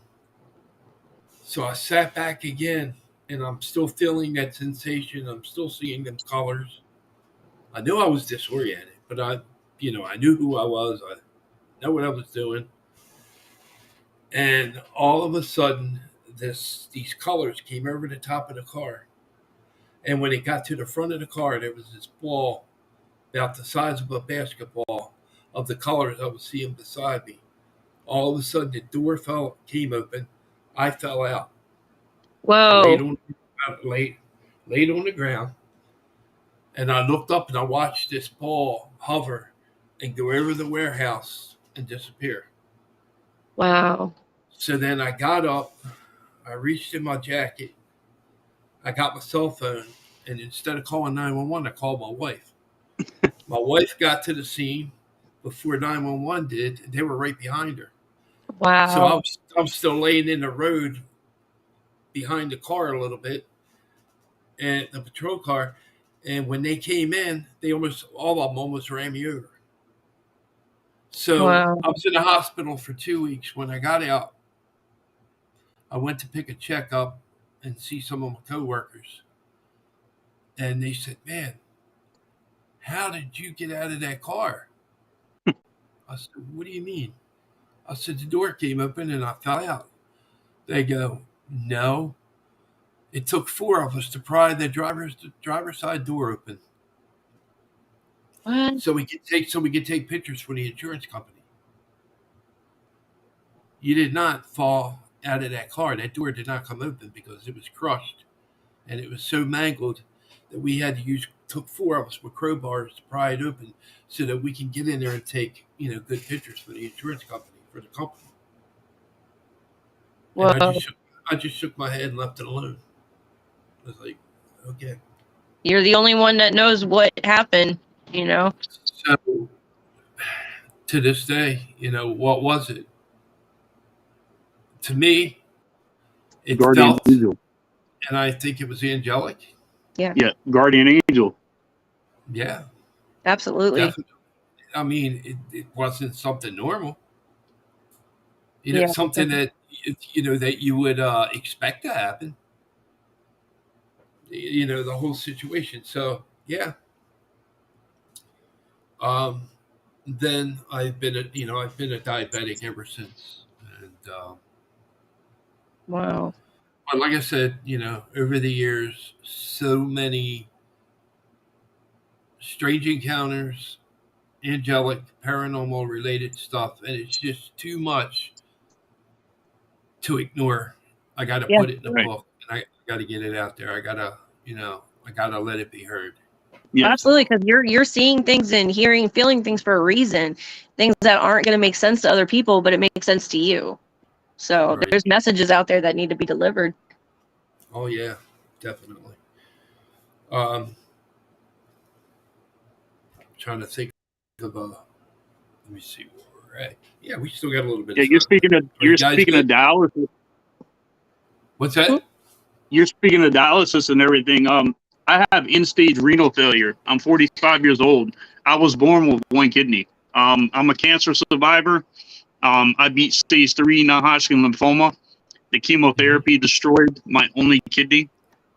So I sat back again, and I'm still feeling that sensation. I'm still seeing them colors. I knew I was disoriented, but I knew who I was. I know what I was doing. And all of a sudden, these colors came over the top of the car. And when it got to the front of the car, there was this ball about the size of a basketball of the colors I was seeing beside me. All of a sudden, the door came open. I fell out. I Whoa. laid on the ground, and I looked up and I watched this ball hover and go over the warehouse and disappear. Wow. So then I got up, I reached in my jacket, I got my cell phone, and instead of calling 911, I called my wife. My wife got to the scene before 911 did, and they were right behind her. So Wow. I'm still laying in the road behind the car a little bit, and the patrol car. And when they came in, all of them almost ran me over. So Wow. I was in the hospital for 2 weeks. When I got out, I went to pick a check up and see some of my coworkers. And they said, "Man, how did you get out of that car?" I said, "What do you mean?" I said, "The door came open and I fell out." They go, "No, it took four of us to pry the driver's side door open What? so we could take pictures for the insurance company. You did not fall out of that car. That door did not come open because it was crushed and it was so mangled that we had to took four of us with crowbars to pry it open so that we can get in there and take, good pictures for the insurance company, for the company." And Whoa. I just shook my head and left it alone. I was like, okay. You're the only one that knows what happened, So to this day, what was it? To me, it Guardian felt, angel. and I think it was angelic. Yeah. Yeah, guardian angel. Yeah, Absolutely. definitely. I mean, it wasn't something normal. Yeah. Something that that you would expect to happen. The whole situation. So yeah. Um, then I've been a diabetic ever since, and Wow. but like I said, over the years, so many strange encounters, angelic, paranormal related stuff, and it's just too much to ignore. I got to Yeah. put it in the Right. book, and I got to get it out there. I got to let it be heard. Yeah. Absolutely, because you're seeing things and hearing, feeling things for a reason. Things that aren't going to make sense to other people, but it makes sense to you. So Right. there's messages out there that need to be delivered. Oh yeah, definitely. Um, trying to think of let me see where we're at. Yeah, we still got a little bit. Yeah, of you're time. speaking of Are you guys good? dialysis. What's that? You're speaking of dialysis and everything. I have end-stage renal failure. I'm 45 years old. I was born with one kidney. I'm a cancer survivor. I beat stage 3 non-Hodgkin lymphoma. The chemotherapy destroyed my only kidney.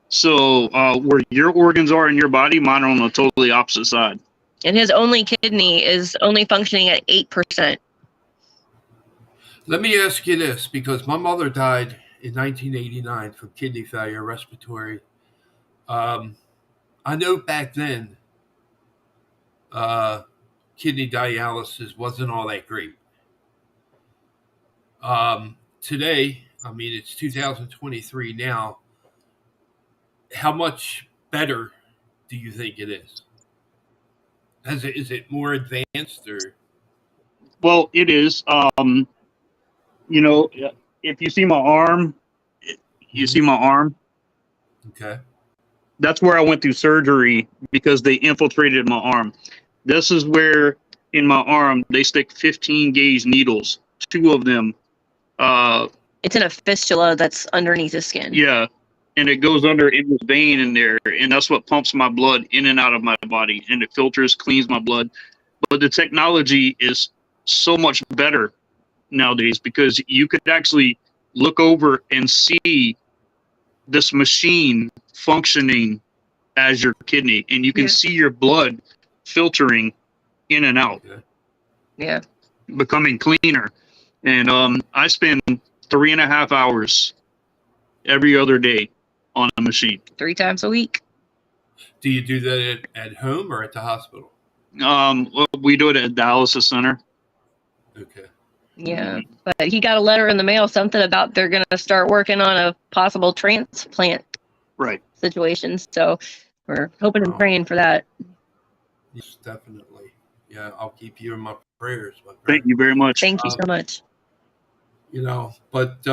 So where your organs are in your body, mine are on the totally opposite side. And his only kidney is only functioning at 8%. Let me ask you this, because my mother died in 1989 from kidney failure, respiratory. I know back then kidney dialysis wasn't all that great. Today, I mean, it's 2023 now. How much better do you think it is? Is it more advanced or? Well, it is. You know, if you see my arm, you see my arm. Okay. That's where I went through surgery because they infiltrated my arm. This is where in my arm they stick 15 gauge needles, 2 of them. It's in a fistula that's underneath the skin. Yeah, and it goes under in this vein in there, and that's what pumps my blood in and out of my body, and it filters, cleans my blood. But the technology is so much better nowadays because you could actually look over and see this machine functioning as your kidney, and you can see your blood filtering in and out, becoming cleaner. And I spend 3.5 hours every other day on a machine. 3 times a week. Do you do that at home or at the hospital? Well, we do it at dialysis center. Okay. Yeah, but he got a letter in the mail, something about they're going to start working on a possible transplant situation. So we're hoping and praying for that. Yes, definitely. Yeah, I'll keep you in my prayers. Thank you very much. Thank you so much. You know, but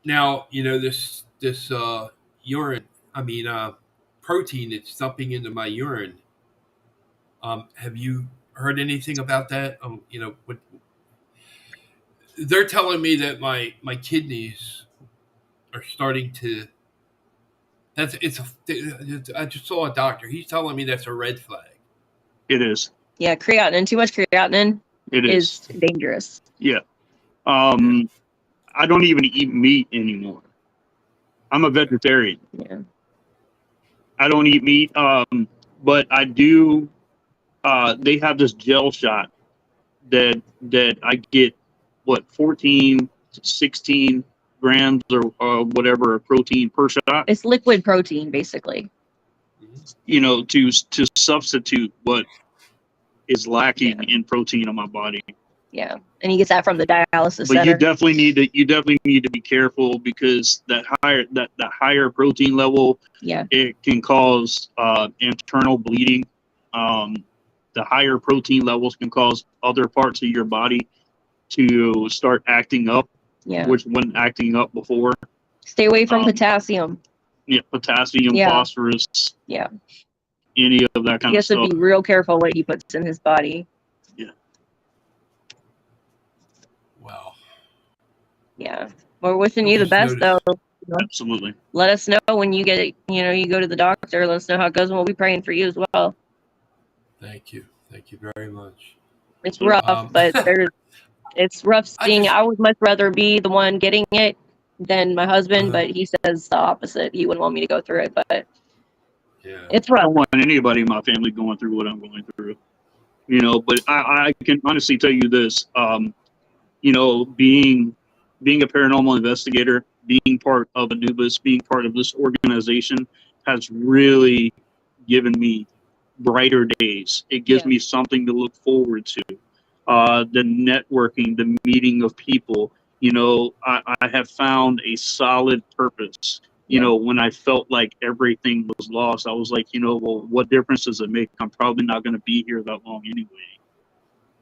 now, you know, this urine, I mean, protein that's dumping into my urine. Have you heard anything about that? You know, they're telling me that my kidneys are starting to. I just saw a doctor. He's telling me that's a red flag. It is. Yeah, creatinine. Too much creatinine is dangerous. Yeah. I don't even eat meat anymore. I'm a vegetarian. Yeah. I don't eat meat. But I do. They have this gel shot that I get, 14 to 16 grams or whatever of protein per shot. It's liquid protein, basically. You know, to substitute what is lacking in protein in my body. Yeah, and he gets that from the dialysis But center. you definitely need to be careful because that higher protein level, it can cause internal bleeding. The higher protein levels can cause other parts of your body to start acting up, which wasn't acting up before. Stay away from potassium. Yeah, potassium, phosphorus. Yeah. Any of that kind of stuff. He has to be real careful what he puts in his body. Yeah. Wow. Yeah. We're wishing you the best, though. Absolutely. Let us know when you get, you go to the doctor. Let us know how it goes, and we'll be praying for you as well. Thank you. Thank you very much. It's rough, but it's rough seeing. I would much rather be the one getting it than my husband, but he says the opposite. He wouldn't want me to go through it, but it's rough. I don't want anybody in my family going through what I'm going through. But I can honestly tell you this, being a paranormal investigator, being part of Anubis, being part of this organization has really given me brighter days. It gives me something to look forward to. The networking, the meeting of people, I have found a solid purpose. When I felt like everything was lost, I was like, well, what difference does it make? I'm probably not going to be here that long anyway.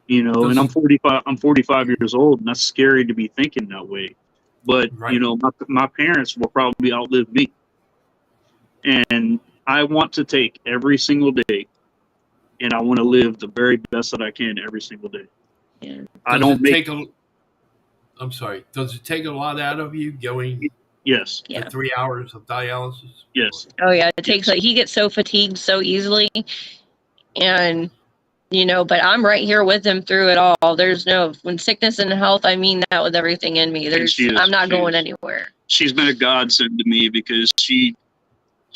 And I'm 45 years old, and that's scary to be thinking that way. But, my parents will probably outlive me. And I want to take every single day, and I want to live the very best that I can every single day. Yeah. I'm sorry. Does it take a lot out of you going? Yes. For 3 hours of dialysis? Yes. Oh, yeah. It takes, he gets so fatigued so easily. And, but I'm right here with him through it all. There's when sickness and health, I mean that with everything in me. I'm not going anywhere. She's been a godsend to me because she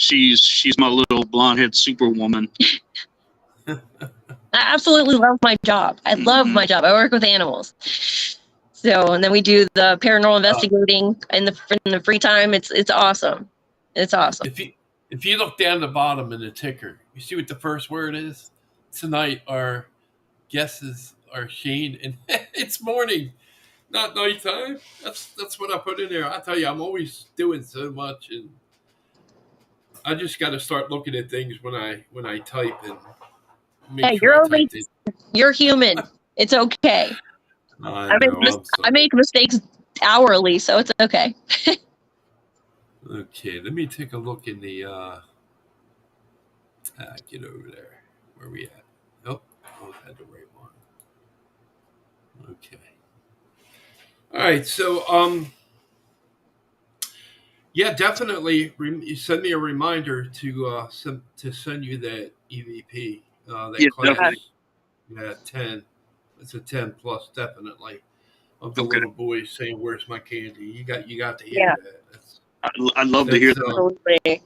She's my little blonde-haired superwoman. I absolutely love my job. I love my job. I work with animals. So, and then we do the paranormal investigating in the free time. It's awesome. It's awesome. If you look down the bottom in the ticker, you see what the first word is? Tonight our guesses are Shane, and it's morning, not nighttime. That's what I put in there. I tell you, I'm always doing so much, and I just got to start looking at things when I type and make sure I typed it. You're human. It's okay. I make mistakes hourly, so it's okay. Okay, let me take a look in the get over there. Where we at? Nope, I had the right one. Okay. All right, so yeah, definitely send me a reminder to send you that EVP that class. Definitely. Yeah, 10. It's a 10 plus, definitely. Of the little boys saying, "Where's my candy?" You got to hear that. I'd love to hear that. Absolutely.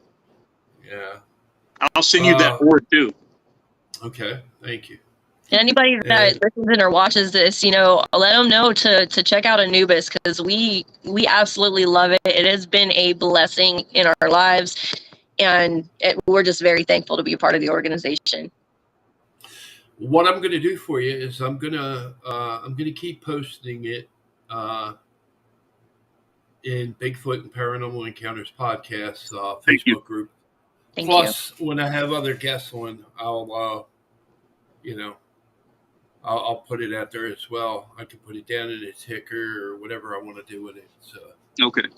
Yeah. I'll send you that board too. Okay, thank you. And anybody that listens in or watches this, let them know to check out Anubis, because we absolutely love it. It has been a blessing in our lives, and we're just very thankful to be a part of the organization. What I'm going to do for you is I'm going to keep posting it in Bigfoot and Paranormal Encounters podcast Facebook group. Plus, when I have other guests on, I'll put it out there as well. I can put it down in a ticker or whatever I want to do with it. So okay,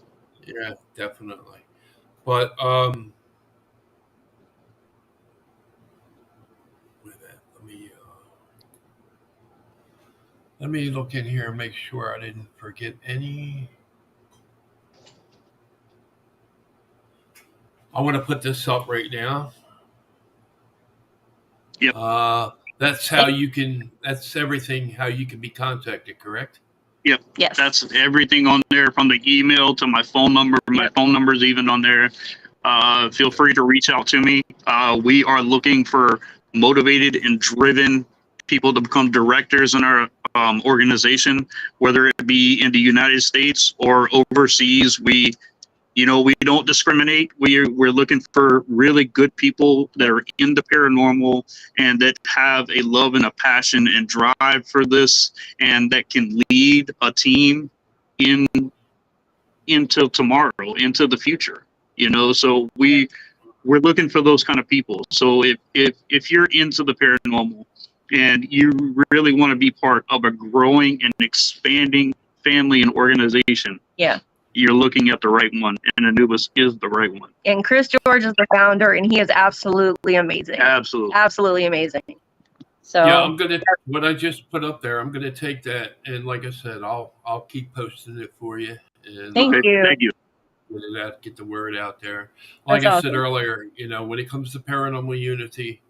yeah, definitely. But let me look in here and make sure I didn't forget any. I want to put this up right now. Yep. That's how you can. That's everything. How you can be contacted. Correct. Yep. Yes. That's everything on there, from the email to my phone number. My phone number's even on there. Feel free to reach out to me. We are looking for motivated and driven people to become directors in our organization, whether it be in the United States or overseas. We don't discriminate. We're looking for really good people that are in the paranormal and that have a love and a passion and drive for this, and that can lead a team into tomorrow, into the future. So we're looking for those kind of people. So if you're into the paranormal and you really want to be part of a growing and expanding family and organization, you're looking at the right one, and Anubis is the right one. And Chris George is the founder, and he is absolutely amazing. Absolutely amazing. So yeah, what I just put up there, I'm gonna take that, and like I said, I'll keep posting it for you. And Thank you. Get the word out there. Like I said earlier, when it comes to paranormal unity,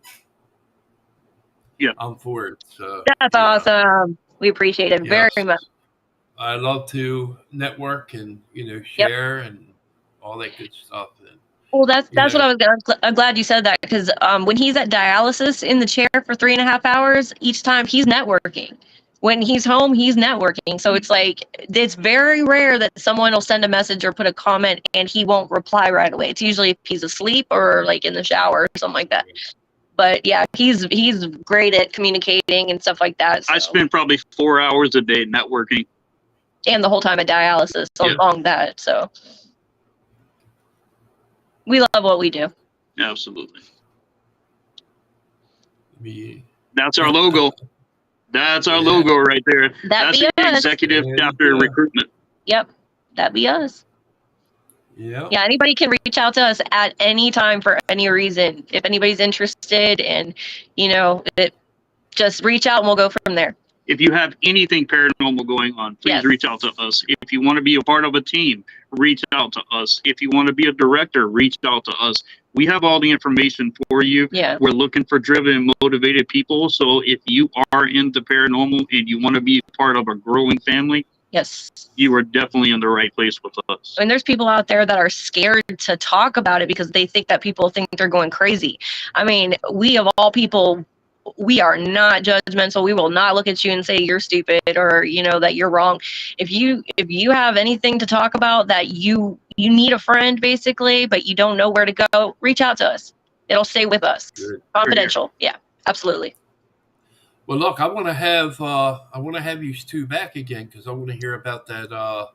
I'm for it. So that's awesome. We appreciate it very much. I love to network and share and all that good stuff. And, well, that's what I was. I'm glad you said that, because when he's at dialysis in the chair for 3.5 hours each time, he's networking. When he's home, he's networking. So it's like, it's very rare that someone will send a message or put a comment and he won't reply right away. It's usually if he's asleep or like in the shower or something like that. But yeah, he's great at communicating and stuff like that. So. I spend probably 4 hours a day networking. And the whole time at dialysis along that. So we love what we do. Absolutely. That's our logo. That's our logo right there. That's the executive chapter recruitment. Yep. That'd be us. Yeah. Yeah. Anybody can reach out to us at any time for any reason. If anybody's interested, and just reach out and we'll go from there. If you have anything paranormal going on, please reach out to us. If you want to be a part of a team, reach out to us. If you want to be a director, reach out to us. We have all the information for you. Yeah. We're looking for driven and motivated people. So if you are into paranormal and you want to be part of a growing family, Yes. You were definitely in the right place with us. And there's people out there that are scared to talk about it because they think that people think they're going crazy. I mean, we of all people, we are not judgmental. We will not look at you and say you're stupid or, you know, that you're wrong. If you have anything to talk about that you need a friend basically, but you don't know where to go, reach out to us. It'll stay with us. Good. Confidential. Yeah, absolutely. Well, look, I want to have you two back again because I want to hear about that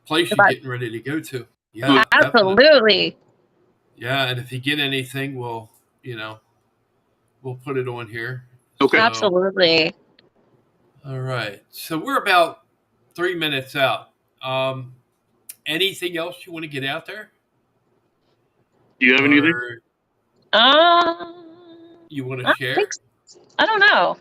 place you're getting ready to go to. Yeah, absolutely. Definitely. Yeah, and if you get anything, we'll put it on here. Okay. So, absolutely. All right. So we're about 3 minutes out. Anything else you want to get out there? Do you have anything? You want to share? I don't know.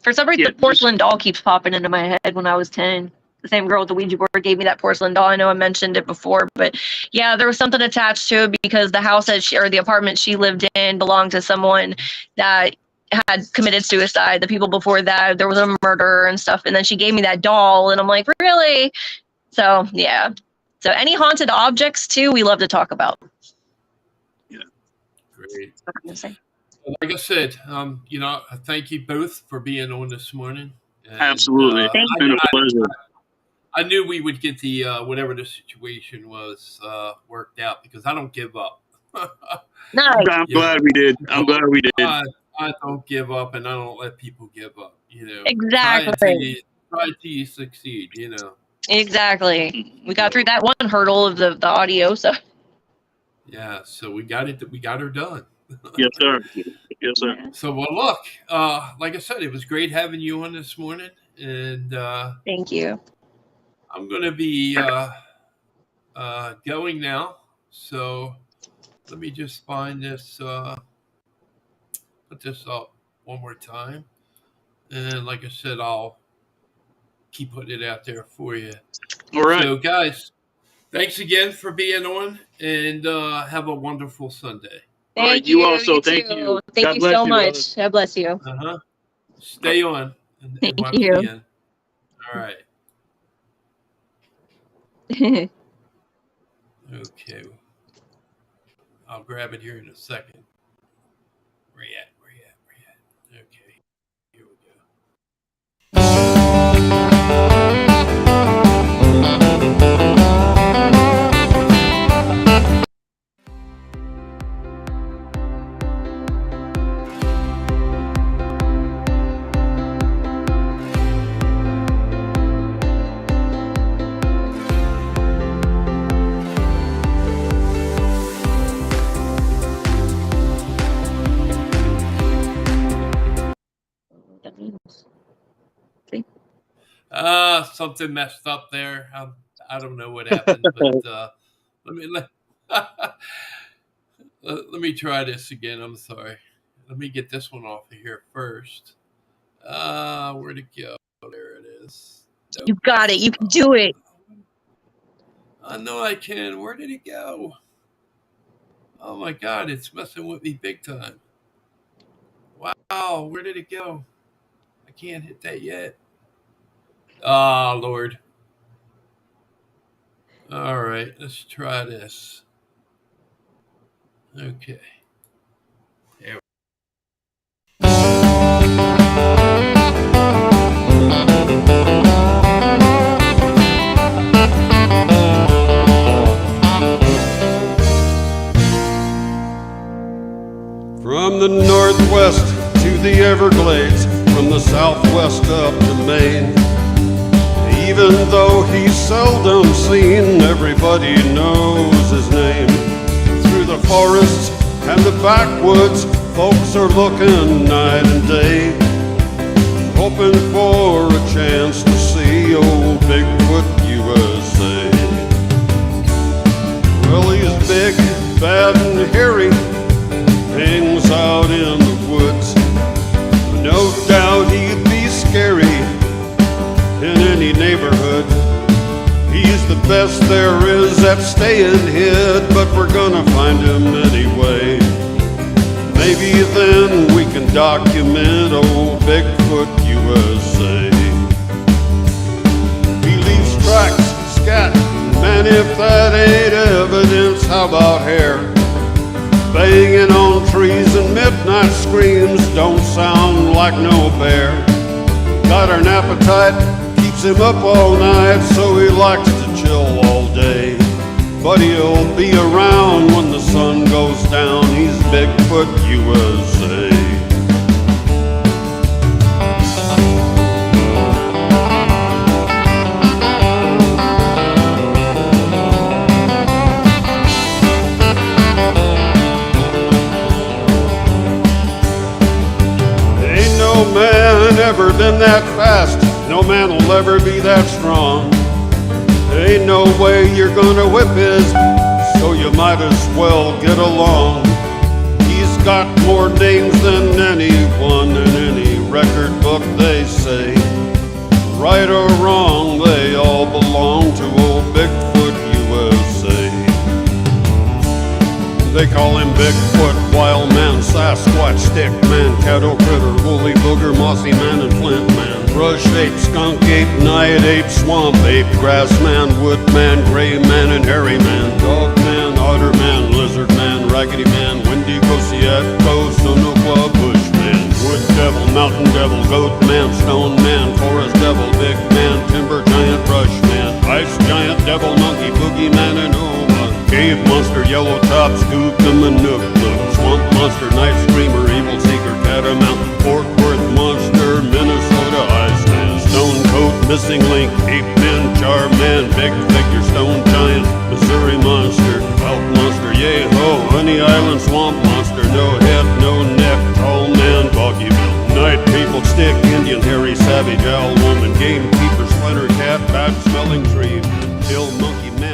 For some reason, the porcelain doll keeps popping into my head when I was 10. The same girl with the Ouija board gave me that porcelain doll. I know I mentioned it before, but yeah, there was something attached to it because the house or the apartment she lived in belonged to someone that had committed suicide. The people before that, there was a murder and stuff. And then she gave me that doll, and I'm like, really? So yeah. So any haunted objects too, we love to talk about. Yeah. Great. Like I said, I thank you both for being on this morning. And, absolutely. It's been a pleasure. I knew we would get the whatever the situation was worked out because I don't give up. Nice. I'm glad we did. I don't give up, and I don't let people give up. Exactly. Try till you succeed. Exactly. We got through that one hurdle of the audio, so. Yeah, so we got it. We got her done. Yes, sir. Yes, sir. So, well, look, like I said, it was great having you on this morning, and thank you. I'm going to be going now. So let me just find this, put this up one more time. And like I said, I'll keep putting it out there for you. All right. So, guys, thanks again for being on, and have a wonderful Sunday. Thank you also. Thank you. Thank you so much. God bless you. Stay on. Thank you. All right. Okay. I'll grab it here in a second. Where you at? Okay. Here we go. Something messed up there. I don't know what happened, but let me try this again. I'm sorry. Let me get this one off of here first. Where'd it go? There it is. Nope. You got it. You can do it. I know I can. Where did it go? Oh my God, it's messing with me big time. Wow, where did it go? I can't hit that yet. Oh, Lord. All right, let's try this. Okay. There. From the Northwest to the Everglades, from the Southwest up to Maine. Even though he's seldom seen, everybody knows his name. Through the forests and the backwoods, folks are looking night and day, hoping for a chance to see old Bigfoot USA. Well, he's big, bad, and hairy, hangs out in the woods. No doubt he'd be scary in any neighborhood. He's the best there is at staying hid, but we're gonna find him anyway. Maybe then we can document old Bigfoot USA. He leaves And if that ain't evidence, how about hair? Banging on trees and midnight screams don't sound like no bear. Got an appetite, keeps him up all night, so he likes to chill all day. But he'll be around when the sun goes down. He's Bigfoot USA. Ain't no man ever been that fast. No man will ever be that strong. Ain't no way you're gonna whip his, so you might as well get along. He's got more names than anyone in any record book, they say. Right or wrong, they all belong to old Bigfoot USA. They call him Bigfoot, wild man, Sasquatch, stick man, cattle critter, woolly booger, mossy man, and flint man. Brush ape, skunk ape, night ape, swamp ape, grass man, wood man, gray man, and hairy man. Dog man, otter man, lizard man, raggedy man, wendigo, Seattle, Sonoqua, bush man. Wood devil, mountain devil, goat man, stone man, forest devil, big man, timber giant, brush man, ice giant, devil, monkey, boogie man, and cave monster, yellow top, scoop the manook, swamp monster, night screamer, evil seeker, catamount, Fort Worth monster, Minnesota Iceman, stone coat, missing link, ape man, jar man, big figure, stone giant, Missouri monster, elk monster, yay ho, Honey Island swamp monster, no head, no neck, tall man, boggy mountain, night people, stick, Indian, hairy, savage, owl woman, gamekeeper, splinter cat, bad smelling tree, hill monkey man.